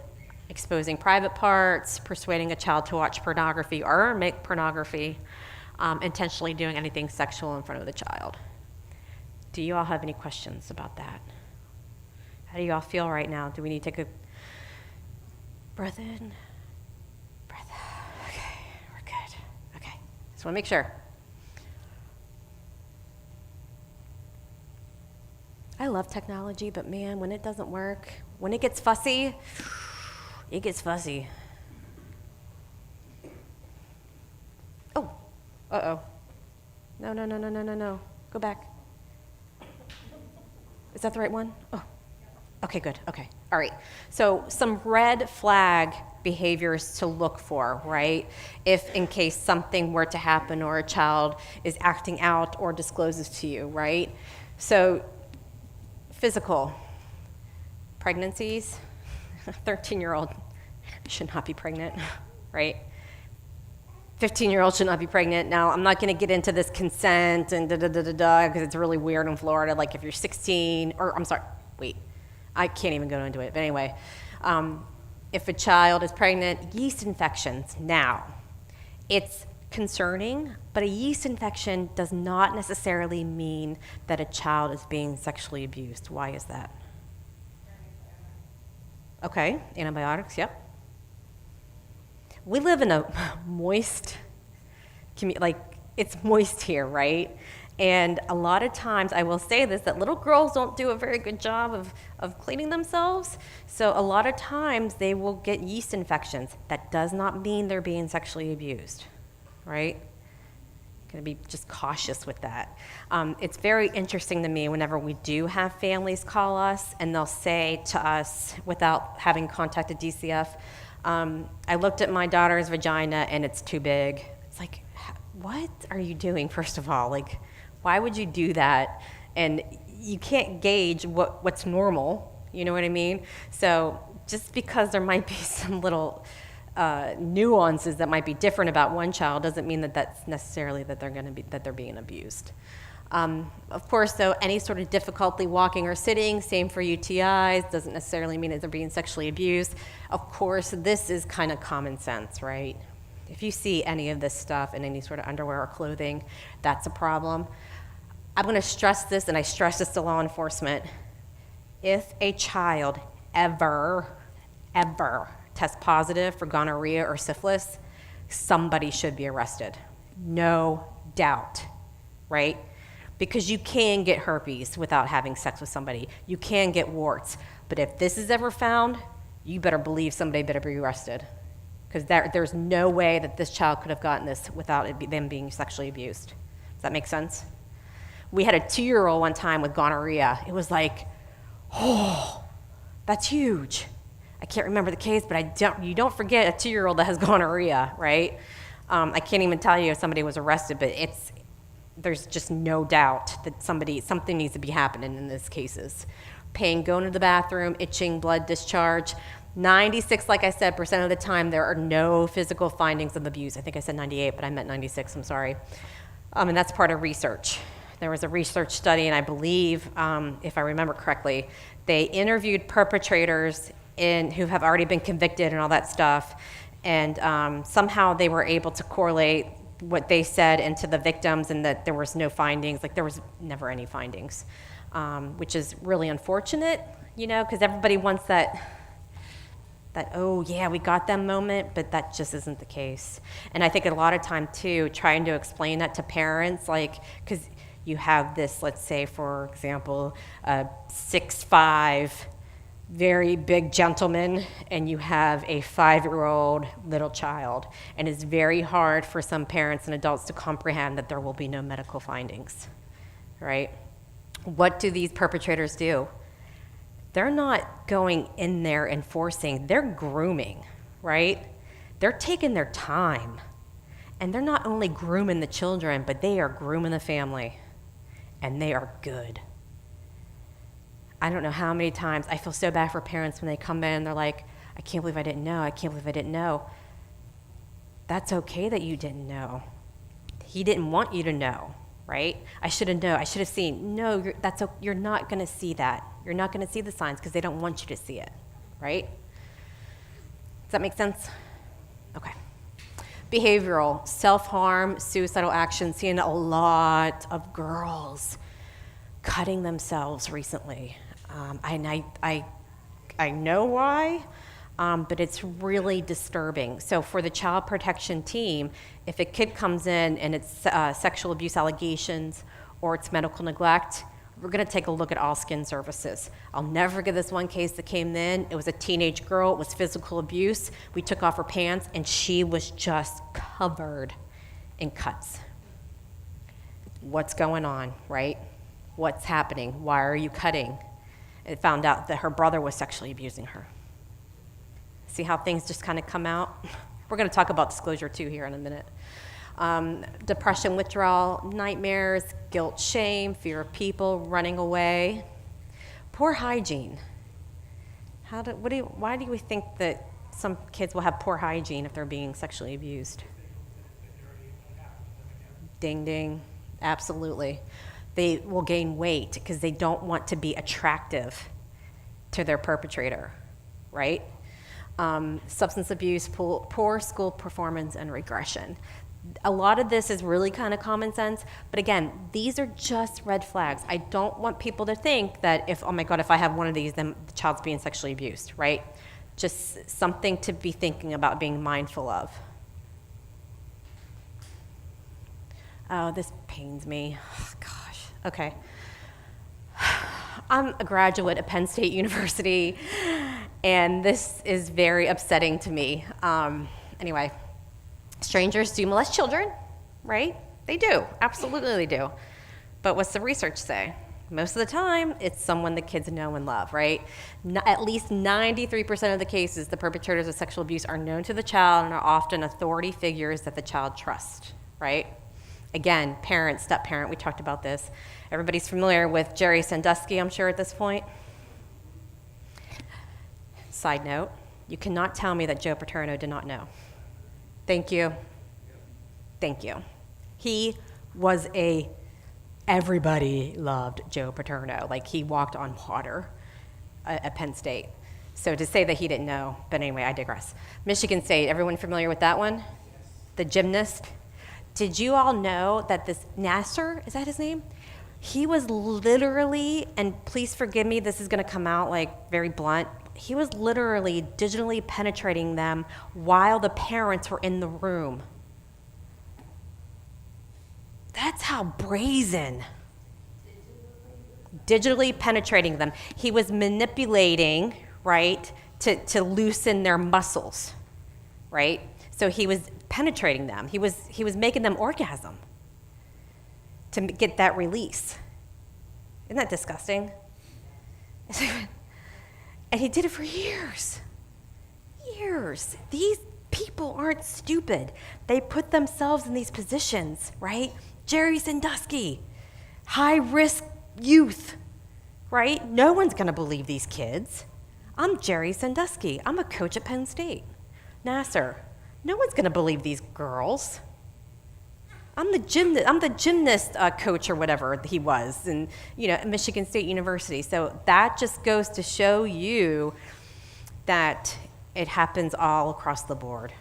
exposing private parts, persuading a child to watch pornography or make pornography, intentionally doing anything sexual in front of the child. Do you all have any questions about that? How do you all feel right now? Do we need to take a breath in, breath out? Okay, we're good. Okay, just want to make sure. I love technology, but man, when it doesn't work, when it gets fussy, it gets fussy. Oh, uh-oh. No. Go back. Is that the right one? Oh, okay, good, okay. All right, so some red flag behaviors to look for, right? If in case something were to happen or a child is acting out or discloses to you, right? So, physical pregnancies, 13-year-old should not be pregnant, right? 15-year-old should not be pregnant. Now, I'm not gonna get into this consent and because it's really weird in Florida. Like if you're 16, or I'm sorry, wait, I can't even go into it. But anyway, if a child is pregnant, yeast infections. Now, it's concerning, but a yeast infection does not necessarily mean that a child is being sexually abused. Why is that? Okay, antibiotics, yep. We live in a moist like it's moist here, right? And a lot of times, I will say this, that little girls don't do a very good job of cleaning themselves. So a lot of times they will get yeast infections. That does not mean they're being sexually abused, right? Gonna be just cautious with that. It's very interesting to me whenever we do have families call us and they'll say to us, without having contacted DCF, I looked at my daughter's vagina and it's too big. It's like, what are you doing, first of all? Like, why would you do that? And you can't gauge what's normal You know what I mean? So just because there might be some little nuances that might be different about one child doesn't mean that that's necessarily that they're being abused. Of course, though, any sort of difficulty walking or sitting, same for UTIs, doesn't necessarily mean that they're being sexually abused. Of course, this is kind of common sense, right? If you see any of this stuff in any sort of underwear or clothing, that's a problem. I'm going to stress this, and I stress this to law enforcement. If a child ever tests positive for gonorrhea or syphilis, somebody should be arrested. No doubt, right? Because you can get herpes without having sex with somebody. You can get warts. But if this is ever found, you better believe somebody better be arrested. Because there's no way that this child could have gotten this without them being sexually abused. Does that make sense? We had a 2-year-old one time with gonorrhea. It was like, oh, that's huge. I can't remember the case, but you don't forget a 2-year-old that has gonorrhea, right? I can't even tell you if somebody was arrested, but there's just no doubt that something needs to be happening in these cases. Pain, going to the bathroom, itching, blood discharge. 96, like I said, % of the time there are no physical findings of abuse. I think I said 98, but I meant 96, I'm sorry. And that's part of research. There was a research study, and I believe, if I remember correctly, they interviewed perpetrators who have already been convicted and all that stuff, and somehow they were able to correlate what they said into the victims, and that there was no findings, like there was never any findings, which is really unfortunate, because everybody wants that, oh yeah, we got them moment, but that just isn't the case. And I think a lot of time too, trying to explain that to parents, because you have this, let's say for example, a 6'5", very big gentleman, and you have a 5-year-old little child, and it's very hard for some parents and adults to comprehend that there will be no medical findings, right? What do these perpetrators do? They're not going in there and forcing, they're grooming, right? They're taking their time, and they're not only grooming the children, but they are grooming the family, and they are good. I don't know how many times I feel so bad for parents when they come in and they're like, I can't believe I didn't know. I can't believe I didn't know. That's okay that you didn't know. He didn't want you to know, right? I should have known. I should have seen. No, you're not going to see that. You're not going to see the signs because they don't want you to see it, right? Does that make sense? Okay. Behavioral, self-harm, suicidal action, seeing a lot of girls cutting themselves recently. I know why, but it's really disturbing. So for the child protection team, if a kid comes in and it's sexual abuse allegations or it's medical neglect, we're going to take a look at all skin surfaces. I'll never forget this one case that came in. It was a teenage girl. It was physical abuse. We took off her pants, and she was just covered in cuts. What's going on, right? What's happening? Why are you cutting? And found out that her brother was sexually abusing her. See how things just kind of come out? We're going to talk about disclosure too here in a minute. Depression, withdrawal, nightmares, guilt, shame, fear of people, running away. Poor hygiene. Why do we think that some kids will have poor hygiene if they're being sexually abused? Ding, ding. Absolutely. They will gain weight because they don't want to be attractive to their perpetrator, right? Substance abuse, poor school performance, and regression. A lot of this is really kind of common sense, but again, these are just red flags. I don't want people to think that if I have one of these, then the child's being sexually abused, right? Just something to be thinking about, being mindful of. Oh, this pains me. Oh, gosh. Okay. I'm a graduate at Penn State University, and this is very upsetting to me. Anyway, strangers do molest children, right? They do. Absolutely they do. But what's the research say? Most of the time, it's someone the kids know and love, right? At least 93% of the cases, the perpetrators of sexual abuse are known to the child and are often authority figures that the child trusts, right? Again, parent, step-parent, we talked about this. Everybody's familiar with Jerry Sandusky, I'm sure, at this point. Side note, you cannot tell me that Joe Paterno did not know. Thank you. Thank you. He was everybody loved Joe Paterno. Like, he walked on water at Penn State. So to say that he didn't know, but anyway, I digress. Michigan State, everyone familiar with that one? The gymnast. Did you all know that this Nasser, is that his name? He was literally, and please forgive me, this is gonna come out like very blunt, he was literally digitally penetrating them while the parents were in the room. That's how brazen. Digitally penetrating them. He was manipulating, right, to loosen their muscles, right? So he was penetrating them. He was making them orgasm to get that release. Isn't that disgusting? And he did it for years. Years. These people aren't stupid. They put themselves in these positions, right? Jerry Sandusky, high-risk youth, right? No one's going to believe these kids. I'm Jerry Sandusky. I'm a coach at Penn State. Nasser, no one's going to believe these girls. I'm the gymnast coach or whatever he was, and at Michigan State University. So that just goes to show you that it happens all across the board,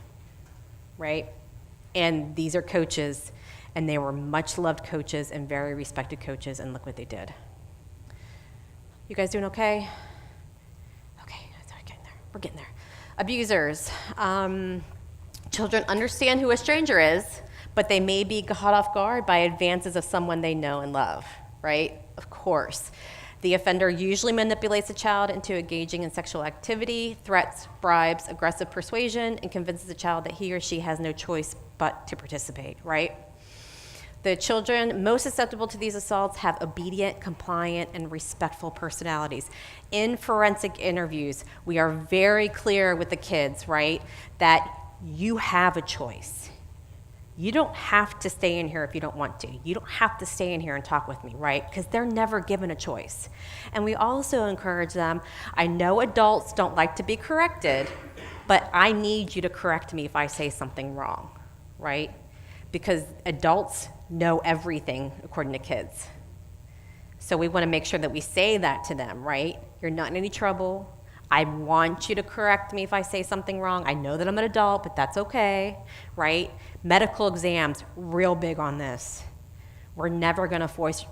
right? And these are coaches, and they were much loved coaches and very respected coaches, and look what they did. You guys doing okay? Okay, we're getting there. Abusers. Children understand who a stranger is, but they may be caught off guard by advances of someone they know and love, right? Of course. The offender usually manipulates the child into engaging in sexual activity, threats, bribes, aggressive persuasion, and convinces the child that he or she has no choice but to participate, right? The children most susceptible to these assaults have obedient, compliant, and respectful personalities. In forensic interviews, we are very clear with the kids, right, that you have a choice. You don't have to stay in here if you don't want to. You don't have to stay in here and talk with me, right? Because they're never given a choice. And we also encourage them, I know adults don't like to be corrected, but I need you to correct me if I say something wrong, right? Because adults know everything according to kids. So we want to make sure that we say that to them, right? You're not in any trouble. I want you to correct me if I say something wrong. I know that I'm an adult, but that's okay, right? Medical exams, real big on this. We're never going to force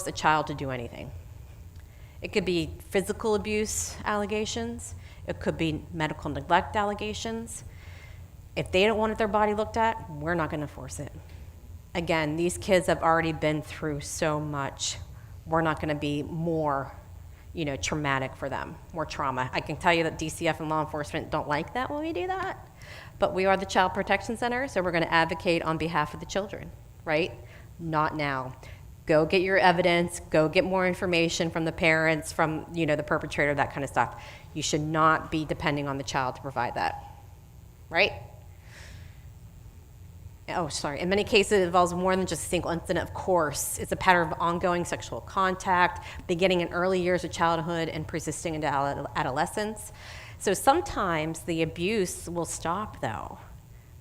a child to do anything. It could be physical abuse allegations. It could be medical neglect allegations. If they don't want their body looked at, we're not going to force it. Again, these kids have already been through so much. We're not going to be more traumatic for them, more trauma. I can tell you that DCF and law enforcement don't like that when we do that, but we are the Child Protection Center, so we're going to advocate on behalf of the children, right? Not now. Go get your evidence, go get more information from the parents, from the perpetrator, that kind of stuff. You should not be depending on the child to provide that, right? Oh, sorry. In many cases, it involves more than just a single incident, of course. It's a pattern of ongoing sexual contact, beginning in early years of childhood and persisting into adolescence. So sometimes the abuse will stop, though,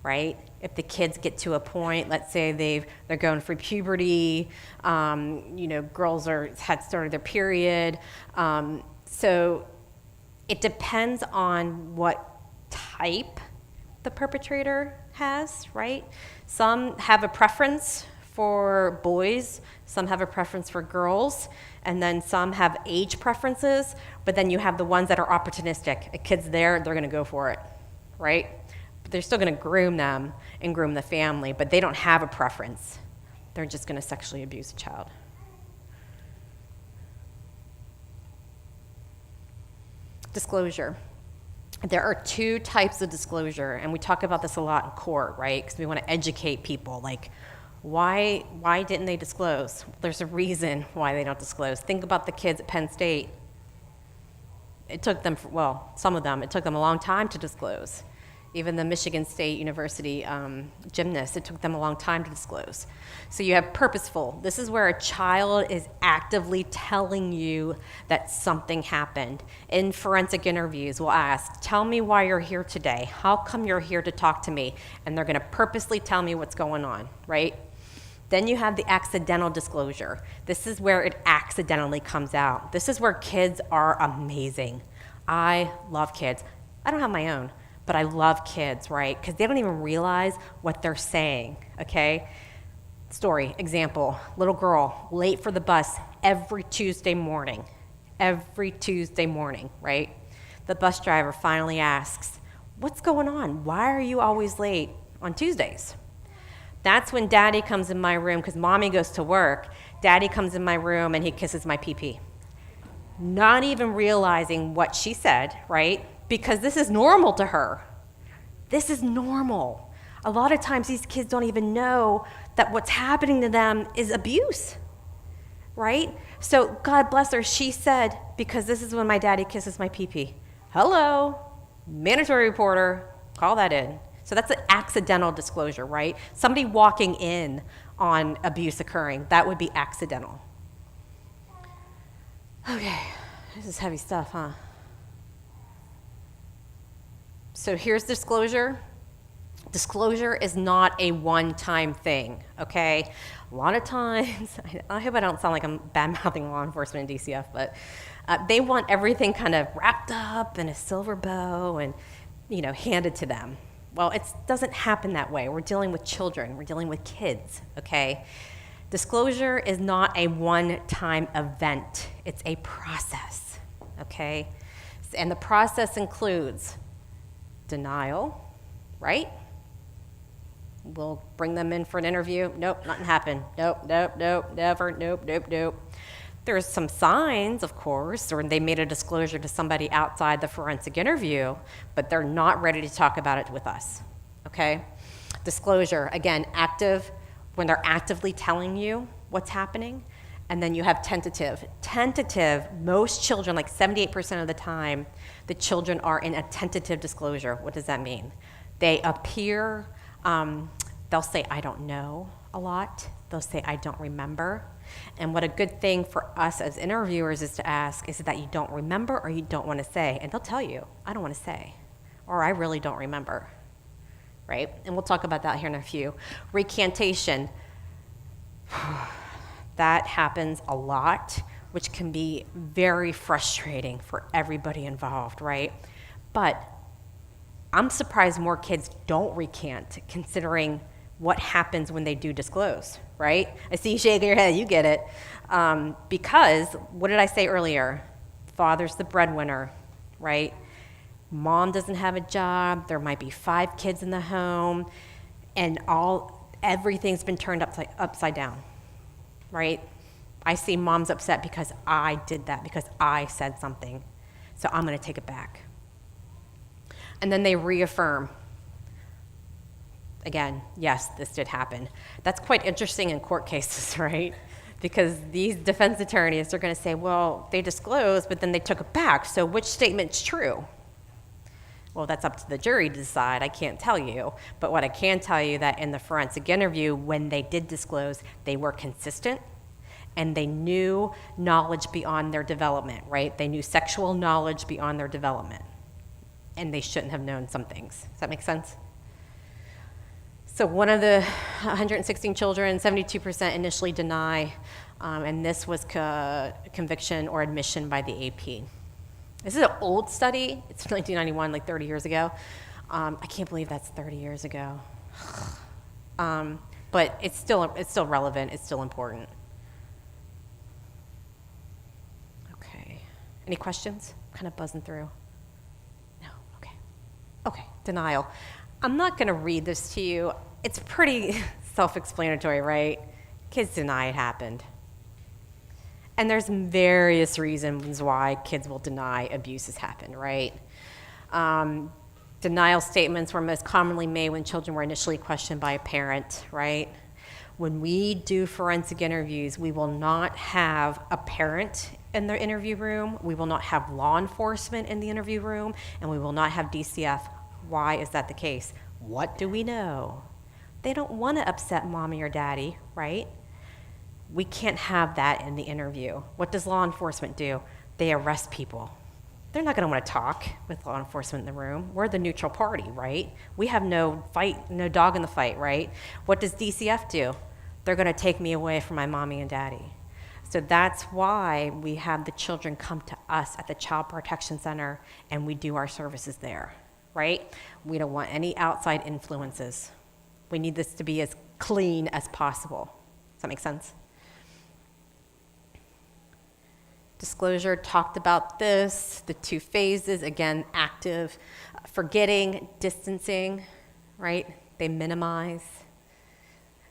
right? If the kids get to a point, let's say they're going through puberty, girls had started their period. So it depends on what type the perpetrator has, right? Some have a preference for boys, some have a preference for girls, and then some have age preferences, but then you have the ones that are opportunistic. A kid's there, they're gonna go for it, right? But they're still gonna groom them and groom the family, but they don't have a preference. They're just gonna sexually abuse a child. Disclosure. There are two types of disclosure, and we talk about this a lot in court, right? Because we want to educate people, like, why didn't they disclose? There's a reason why they don't disclose. Think about the kids at Penn State. It took them, some of them, it took them a long time to disclose. Even the Michigan State University gymnasts, it took them a long time to disclose. So you have purposeful. This is where a child is actively telling you that something happened. In forensic interviews, we'll ask, tell me why you're here today. How come you're here to talk to me? And they're gonna purposely tell me what's going on, right? Then you have the accidental disclosure. This is where it accidentally comes out. This is where kids are amazing. I love kids. I don't have my own, but I love kids, right? Because they don't even realize what they're saying, okay? Story, example, little girl, late for the bus every Tuesday morning, right? The bus driver finally asks, what's going on? Why are you always late on Tuesdays? That's when daddy comes in my room, because mommy goes to work. Daddy comes in my room and he kisses my pee-pee. Not even realizing what she said, right? Because this is normal to her. This is normal. A lot of times these kids don't even know that what's happening to them is abuse, right? So God bless her, she said, because this is when my daddy kisses my pee-pee. Hello, mandatory reporter, call that in. So that's an accidental disclosure, right? Somebody walking in on abuse occurring, that would be accidental. Okay, this is heavy stuff, huh? So here's disclosure. Disclosure is not a one-time thing, okay? A lot of times, I hope I don't sound like I'm bad-mouthing law enforcement and DCF, but they want everything kind of wrapped up in a silver bow and, handed to them. Well, it doesn't happen that way. We're dealing with children. We're dealing with kids, okay? Disclosure is not a one-time event. It's a process, okay? And the process includes denial, right? We'll bring them in for an interview. Nope, nothing happened. Nope, never, nope. There's some signs, of course, or they made a disclosure to somebody outside the forensic interview, but they're not ready to talk about it with us, okay? Disclosure, again, active, when they're actively telling you what's happening, and then you have tentative. Tentative, most children, like 78% of the time, the children are in a tentative disclosure. What does that mean? They appear, they'll say, I don't know a lot. They'll say, I don't remember. And what a good thing for us as interviewers is to ask, is it that you don't remember or you don't want to say? And they'll tell you, I don't want to say, or I really don't remember, right? And we'll talk about that here in a few. Recantation, that happens a lot, which can be very frustrating for everybody involved, right? But I'm surprised more kids don't recant, considering what happens when they do disclose, right? I see you shaking your head, you get it. Because, what did I say earlier? Father's the breadwinner, right? Mom doesn't have a job, there might be 5 kids in the home, and everything's been turned upside down, right? I see moms upset because I did that, because I said something, so I'm gonna take it back. And then they reaffirm. Again, yes, this did happen. That's quite interesting in court cases, right? Because these defense attorneys are going to say, well, they disclosed, but then they took it back. So which statement's true? Well, that's up to the jury to decide. I can't tell you. But what I can tell you that in the forensic interview, when they did disclose, they were consistent and they knew knowledge beyond their development, right? They knew sexual knowledge beyond their development. And they shouldn't have known some things. Does that make sense? So one of the 116 children, 72% initially deny, and this was conviction or admission by the AP. This is an old study. It's from 1991, like 30 years ago. I can't believe that's 30 years ago. But it's still relevant. It's still important. Okay. Any questions? Kind of buzzing through. No. Okay. Okay. Denial. I'm not going to read this to you. It's pretty self-explanatory, right? Kids deny it happened. And there's various reasons why kids will deny abuse has happened, right? Denial statements were most commonly made when children were initially questioned by a parent, right? When we do forensic interviews, we will not have a parent in the interview room, we will not have law enforcement in the interview room, and we will not have DCF Why is that the case? What do we know? They don't want to upset mommy or daddy, right? We can't have that in the interview. What does law enforcement do? They arrest people. They're not going to want to talk with law enforcement in the room. We're the neutral party, right? We have no fight, no dog in the fight, right? What does DCF do? They're going to take me away from my mommy and daddy. So that's why we have the children come to us at the Child Protection Center and we do our services there, right? We don't want any outside influences. We need this to be as clean as possible. Does that make sense? Disclosure, talked about this, the 2 phases, again, active, forgetting, distancing, right? They minimize.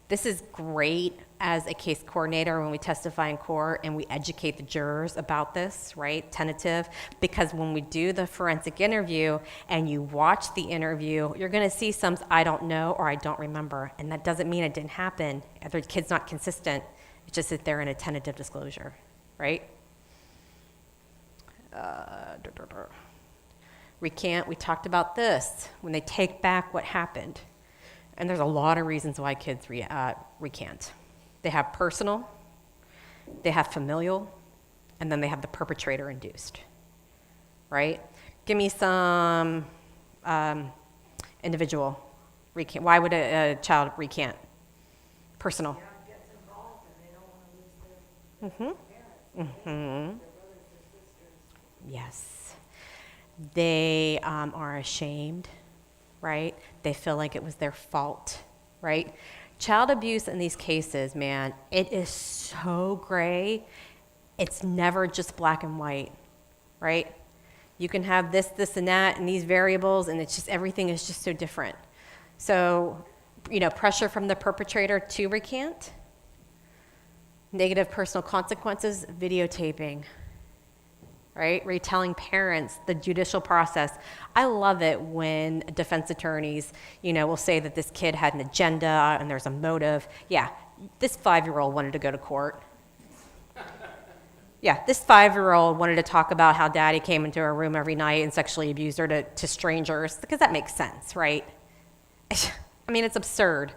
This is great as a case coordinator when we testify in court and we educate the jurors about this, right? Tentative, because when we do the forensic interview and you watch the interview, you're gonna see some I don't know or I don't remember, and that doesn't mean it didn't happen. If the kid's not consistent, it's just that they're in a tentative disclosure, right? Recant, we talked about this, when they take back what happened. And there's a lot of reasons why kids recant. They have personal, they have familial, and then they have the perpetrator induced, right? Give me some individual recant. Why would a child recant? Personal. Yes. They are ashamed, right? They feel like it was their fault, right? Child abuse in these cases, man, it is so gray. It's never just black and white, right? You can have this, this, and that, and these variables, and it's just everything is just so different. So, pressure from the perpetrator to recant, negative personal consequences, videotaping, right? Retelling parents, the judicial process. I love it when defense attorneys, will say that this kid had an agenda and there's a motive. Yeah, this 5-year-old wanted to go to court. Yeah, this 5-year-old wanted to talk about how daddy came into her room every night and sexually abused her to strangers, because that makes sense, right? I mean, it's absurd.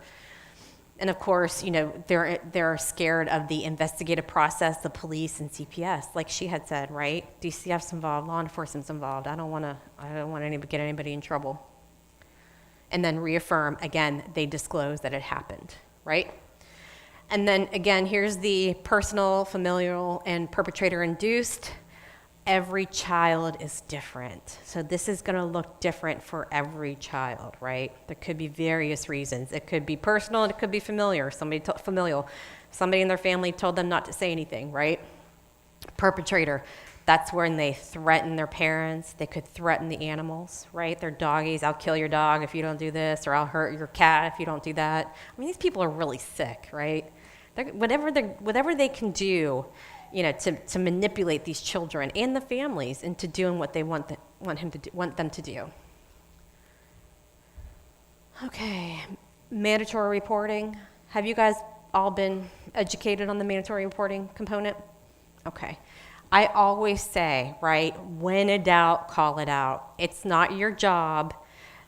And of course, they're scared of the investigative process, the police and CPS, like she had said, right? DCF's involved, law enforcement's involved. I don't want to get anybody in trouble. And then reaffirm, again, they disclose that it happened, right? And then again, here's the personal, familial, and perpetrator induced. Every child is different. So this is going to look different for every child, right? There could be various reasons. It could be personal and it could be familial. Somebody in their family told them not to say anything, right? Perpetrator, that's when they threaten their parents. They could threaten the animals, right? Their doggies, I'll kill your dog if you don't do this, or I'll hurt your cat if you don't do that. I mean, these people are really sick, right? Whatever they can do, to manipulate these children and the families into doing what they want them to do. Okay, mandatory reporting. Have you guys all been educated on the mandatory reporting component? Okay. I always say, right, when in doubt, call it out. It's not your job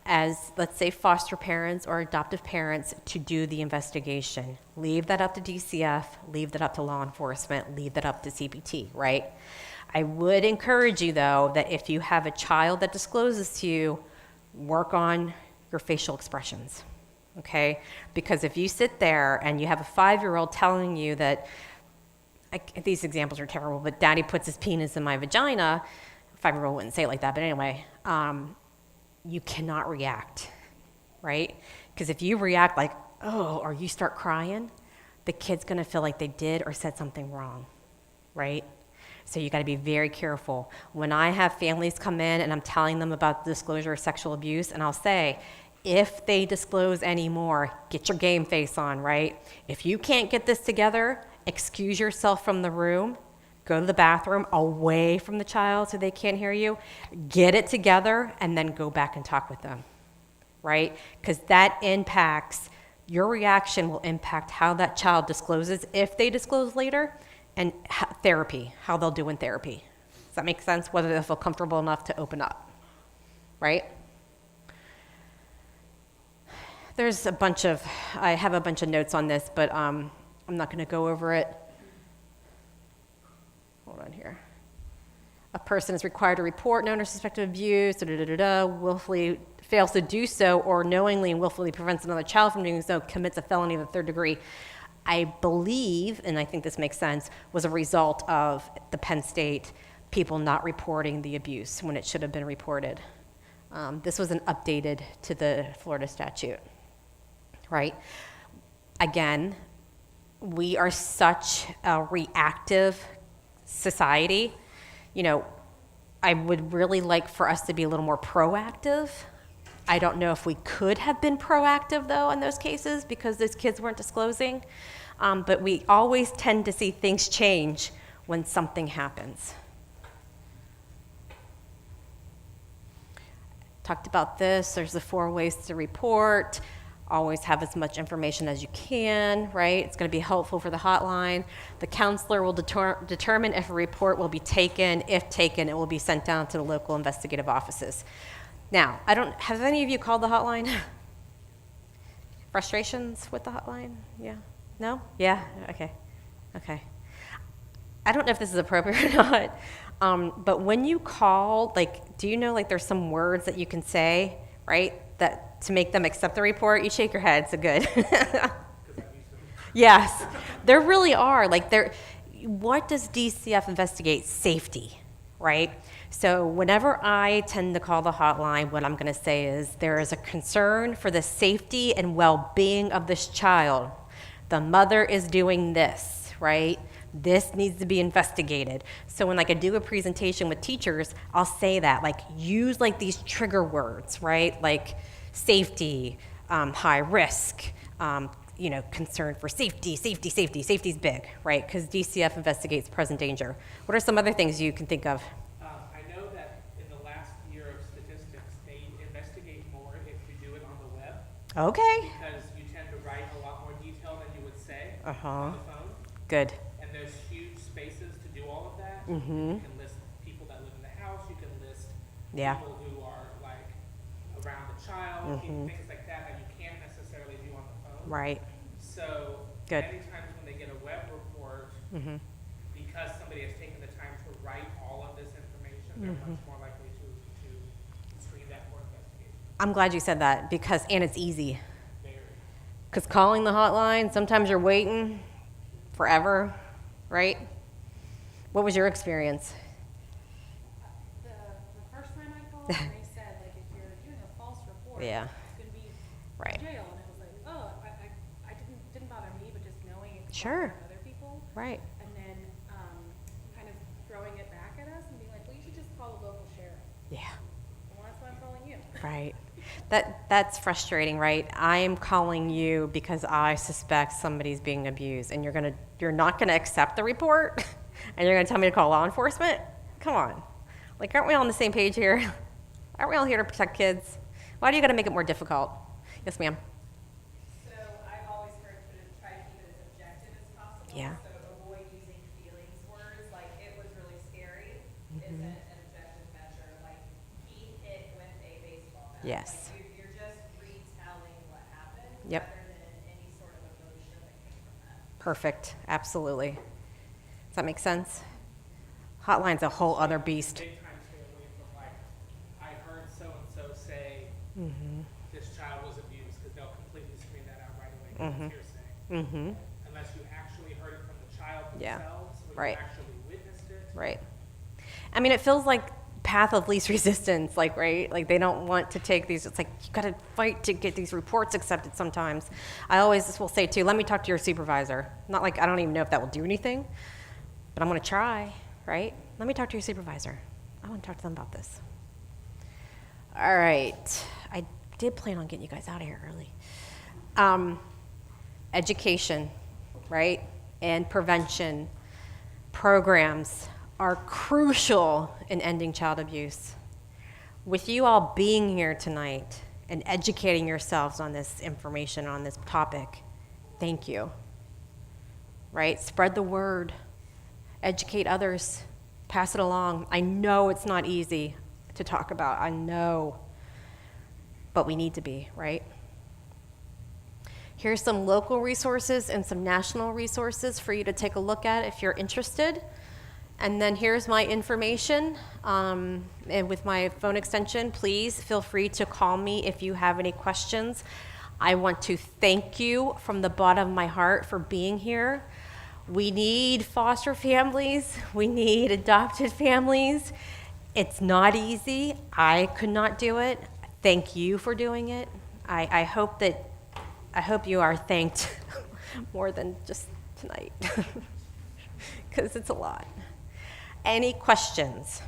as, let's say, foster parents or adoptive parents to do the investigation. Leave that up to DCF, leave that up to law enforcement, leave that up to CPT, right? I would encourage you, though, that if you have a child that discloses to you, work on your facial expressions, okay? Because if you sit there and you have a 5-year-old telling you that, these examples are terrible, but daddy puts his penis in my vagina, 5-year-old wouldn't say it like that, but anyway, you cannot react, right? Because if you react like, oh, or you start crying, the kid's gonna feel like they did or said something wrong, right? So you gotta be very careful. When I have families come in and I'm telling them about the disclosure of sexual abuse, and I'll say, if they disclose any more, get your game face on, right? If you can't get this together, excuse yourself from the room, go to the bathroom away from the child so they can't hear you, get it together, and then go back and talk with them, right? Because that impacts, your reaction will impact how that child discloses, if they disclose later, and therapy, how they'll do in therapy. Does that make sense? Whether they'll feel comfortable enough to open up, right? There's a bunch of, I have a bunch of notes on this, but I'm not going to go over it. Hold on here. A person is required to report known or suspected abuse, willfully fails to do so, or knowingly and willfully prevents another child from doing so, commits a felony of the third degree. I believe, and I think this makes sense, was a result of the Penn State people not reporting the abuse when it should have been reported. This wasn't updated to the Florida statute, right? Again, we are such a reactive society. You know, I would really like for us to be a little more proactive. I don't know if we could have been proactive, though, in those cases because those kids weren't disclosing. But we always tend to see things change when something happens. Talked about this. There's the 4 ways to report. Always have as much information as you can, right? It's going to be helpful for the hotline. The counselor will determine if a report will be taken. If taken, it will be sent down to the local investigative offices. Now, have any of you called the hotline? Frustrations with the hotline? Yeah? No? Yeah? Okay. I don't know if this is appropriate or not, but when you call, like, do you know, like, there's some words that you can say, right, that to make them accept the report? You shake your head, so good. Yes, there really are. Like, what does DCF investigate? Safety, right? So whenever I tend to call the hotline, what I'm going to say is there is a concern for the safety and well-being of this child. The mother is doing this, right? This needs to be investigated. So when like I do a presentation with teachers, I'll say that, like use like these trigger words, right? Like safety, high risk, concern for safety. Safety's big, right? Because DCF investigates present danger. What are some other things you can think of? I know that in the last year of statistics, they investigate more if you do it on the web. Okay. Because you tend to write a lot more detail than you would say Uh-huh. on the phone. Good. And there's huge spaces to do all of that. Mm-hmm. You can list people that live in the house. You can list Yeah. people who are like around the child, things like that you can't necessarily do on the phone. Right. So Good. many times when they get a web report, because somebody has taken the time to write all of this information, they're much more likely to screen that for investigation. I'm glad you said that and it's easy. Very. Because calling the hotline, sometimes you're waiting forever, right? What was your experience? The first time I called, they said, like, if you're doing a false report, Yeah. it's going to be Right. jail. And it was like, oh, I didn't bother me, but just knowing it could Sure. bother other people. Right. And then kind of throwing it back at us and being like, well, you should just call the local sheriff. Yeah. Well, that's why I'm calling you. Right. That's frustrating, right? I'm calling you because I suspect somebody's being abused, and you're not gonna accept the report, and you're gonna tell me to call law enforcement? Come on. Like, aren't we all on the same page here? Aren't we all here to protect kids? Why do you gotta make it more difficult? Yes, ma'am. So I've always heard to try to keep it as objective as possible. Yeah. So avoid using feelings words like it was really scary isn't an objective measure. Like he hit with a baseball bat. Yes. Like you're just retelling what happened Yep. rather than any sort of emotion that came from that. Perfect. Absolutely. Does that make sense? Hotline's a whole other beast. Big time stay away from like, I heard so-and-so say this child was abused, because they'll completely screen that out right away because it's hearsay. Unless you actually heard it from the child Yeah. themselves, or Right. you actually witnessed it. Right. I mean, it feels like path of least resistance, like, right? Like, they don't want to take these. It's like, you got to fight to get these reports accepted sometimes. I always will say, too, let me talk to your supervisor. Not like I don't even know if that will do anything, but I'm going to try, right? Let me talk to your supervisor. I want to talk to them about this. All right. I did plan on getting you guys out of here early. Education, right? And prevention programs are crucial in ending child abuse. With you all being here tonight and educating yourselves on this information, on this topic, thank you. Right? Spread the word. Educate others. Pass it along. I know it's not easy to talk about. I know. But we need to be, right? Here's some local resources and some national resources for you to take a look at if you're interested. And then here's my information. And with my phone extension, please feel free to call me if you have any questions. I want to thank you from the bottom of my heart for being here. We need foster families. We need adopted families. It's not easy. I could not do it. Thank you for doing it. I hope you are thanked more than just tonight, because it's a lot. Any questions?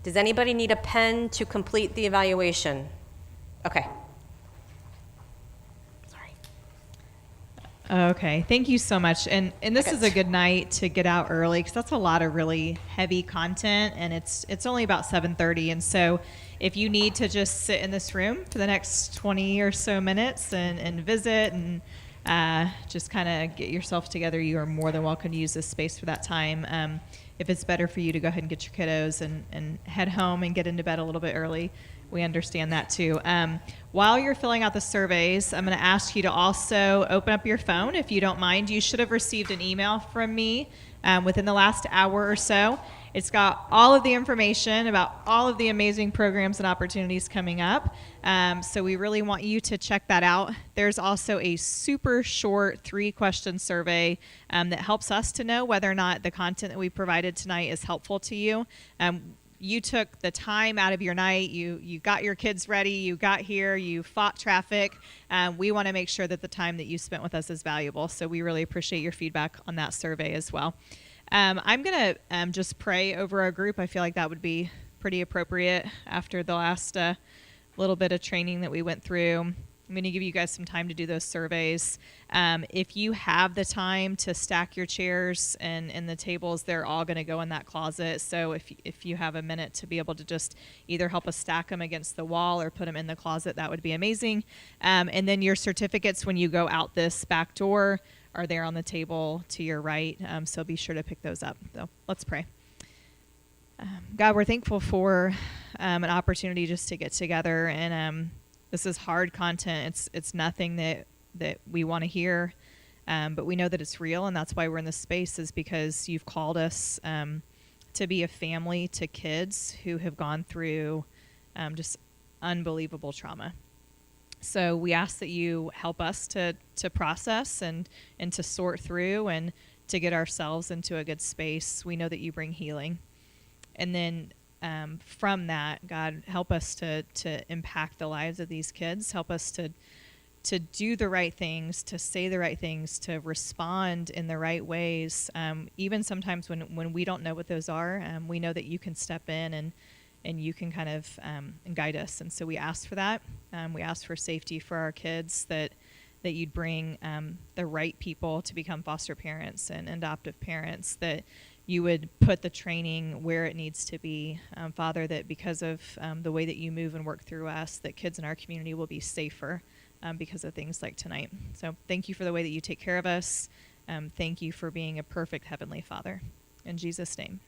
Does anybody need a pen to complete the evaluation? Okay. Sorry. Okay, thank you so much. And this Okay. is a good night to get out early because that's a lot of really heavy content, and it's only about 7:30. And so if you need to just sit in this room for the next 20 or so minutes and visit and just kind of get yourself together, you are more than welcome to use this space for that time. If it's better for you to go ahead and get your kiddos and head home and get into bed a little bit early, we understand that too. While you're filling out the surveys, I'm going to ask you to also open up your phone if you don't mind. You should have received an email from me within the last hour or so. It's got all of the information about all of the amazing programs and opportunities coming up. So we really want you to check that out. There's also a super short 3-question survey that helps us to know whether or not the content that we provided tonight is helpful to you. You took the time out of your night, you got your kids ready, you got here, you fought traffic. We want to make sure that the time that you spent with us is valuable. So we really appreciate your feedback on that survey as well. I'm going to just pray over our group. I feel like that would be pretty appropriate after the last little bit of training that we went through. I'm going to give you guys some time to do those surveys. If you have the time to stack your chairs and the tables, they're all going to go in that closet. So if you have a minute to be able to just either help us stack them against the wall or put them in the closet, that would be amazing. And then your certificates, when you go out this back door, are there on the table to your right. So be sure to pick those up. So let's pray. God, we're thankful for an opportunity just to get together, and this is hard content. It's nothing that we want to hear, but we know that it's real, and that's why we're in this space, is because you've called us to be a family to kids who have gone through just unbelievable trauma. So we ask that you help us to process and to sort through and to get ourselves into a good space. We know that you bring healing. And then from that, God, help us to impact the lives of these kids. Help us to do the right things, to say the right things, to respond in the right ways. Even sometimes when we don't know what those are, we know that you can step in and you can kind of guide us. And so we ask for that. We ask for safety for our kids, that you'd bring the right people to become foster parents and adoptive parents, that you would put the training where it needs to be. Father, that because of the way that you move and work through us, that kids in our community will be safer because of things like tonight. So thank you for the way that you take care of us. Thank you for being a perfect Heavenly Father. In Jesus' name.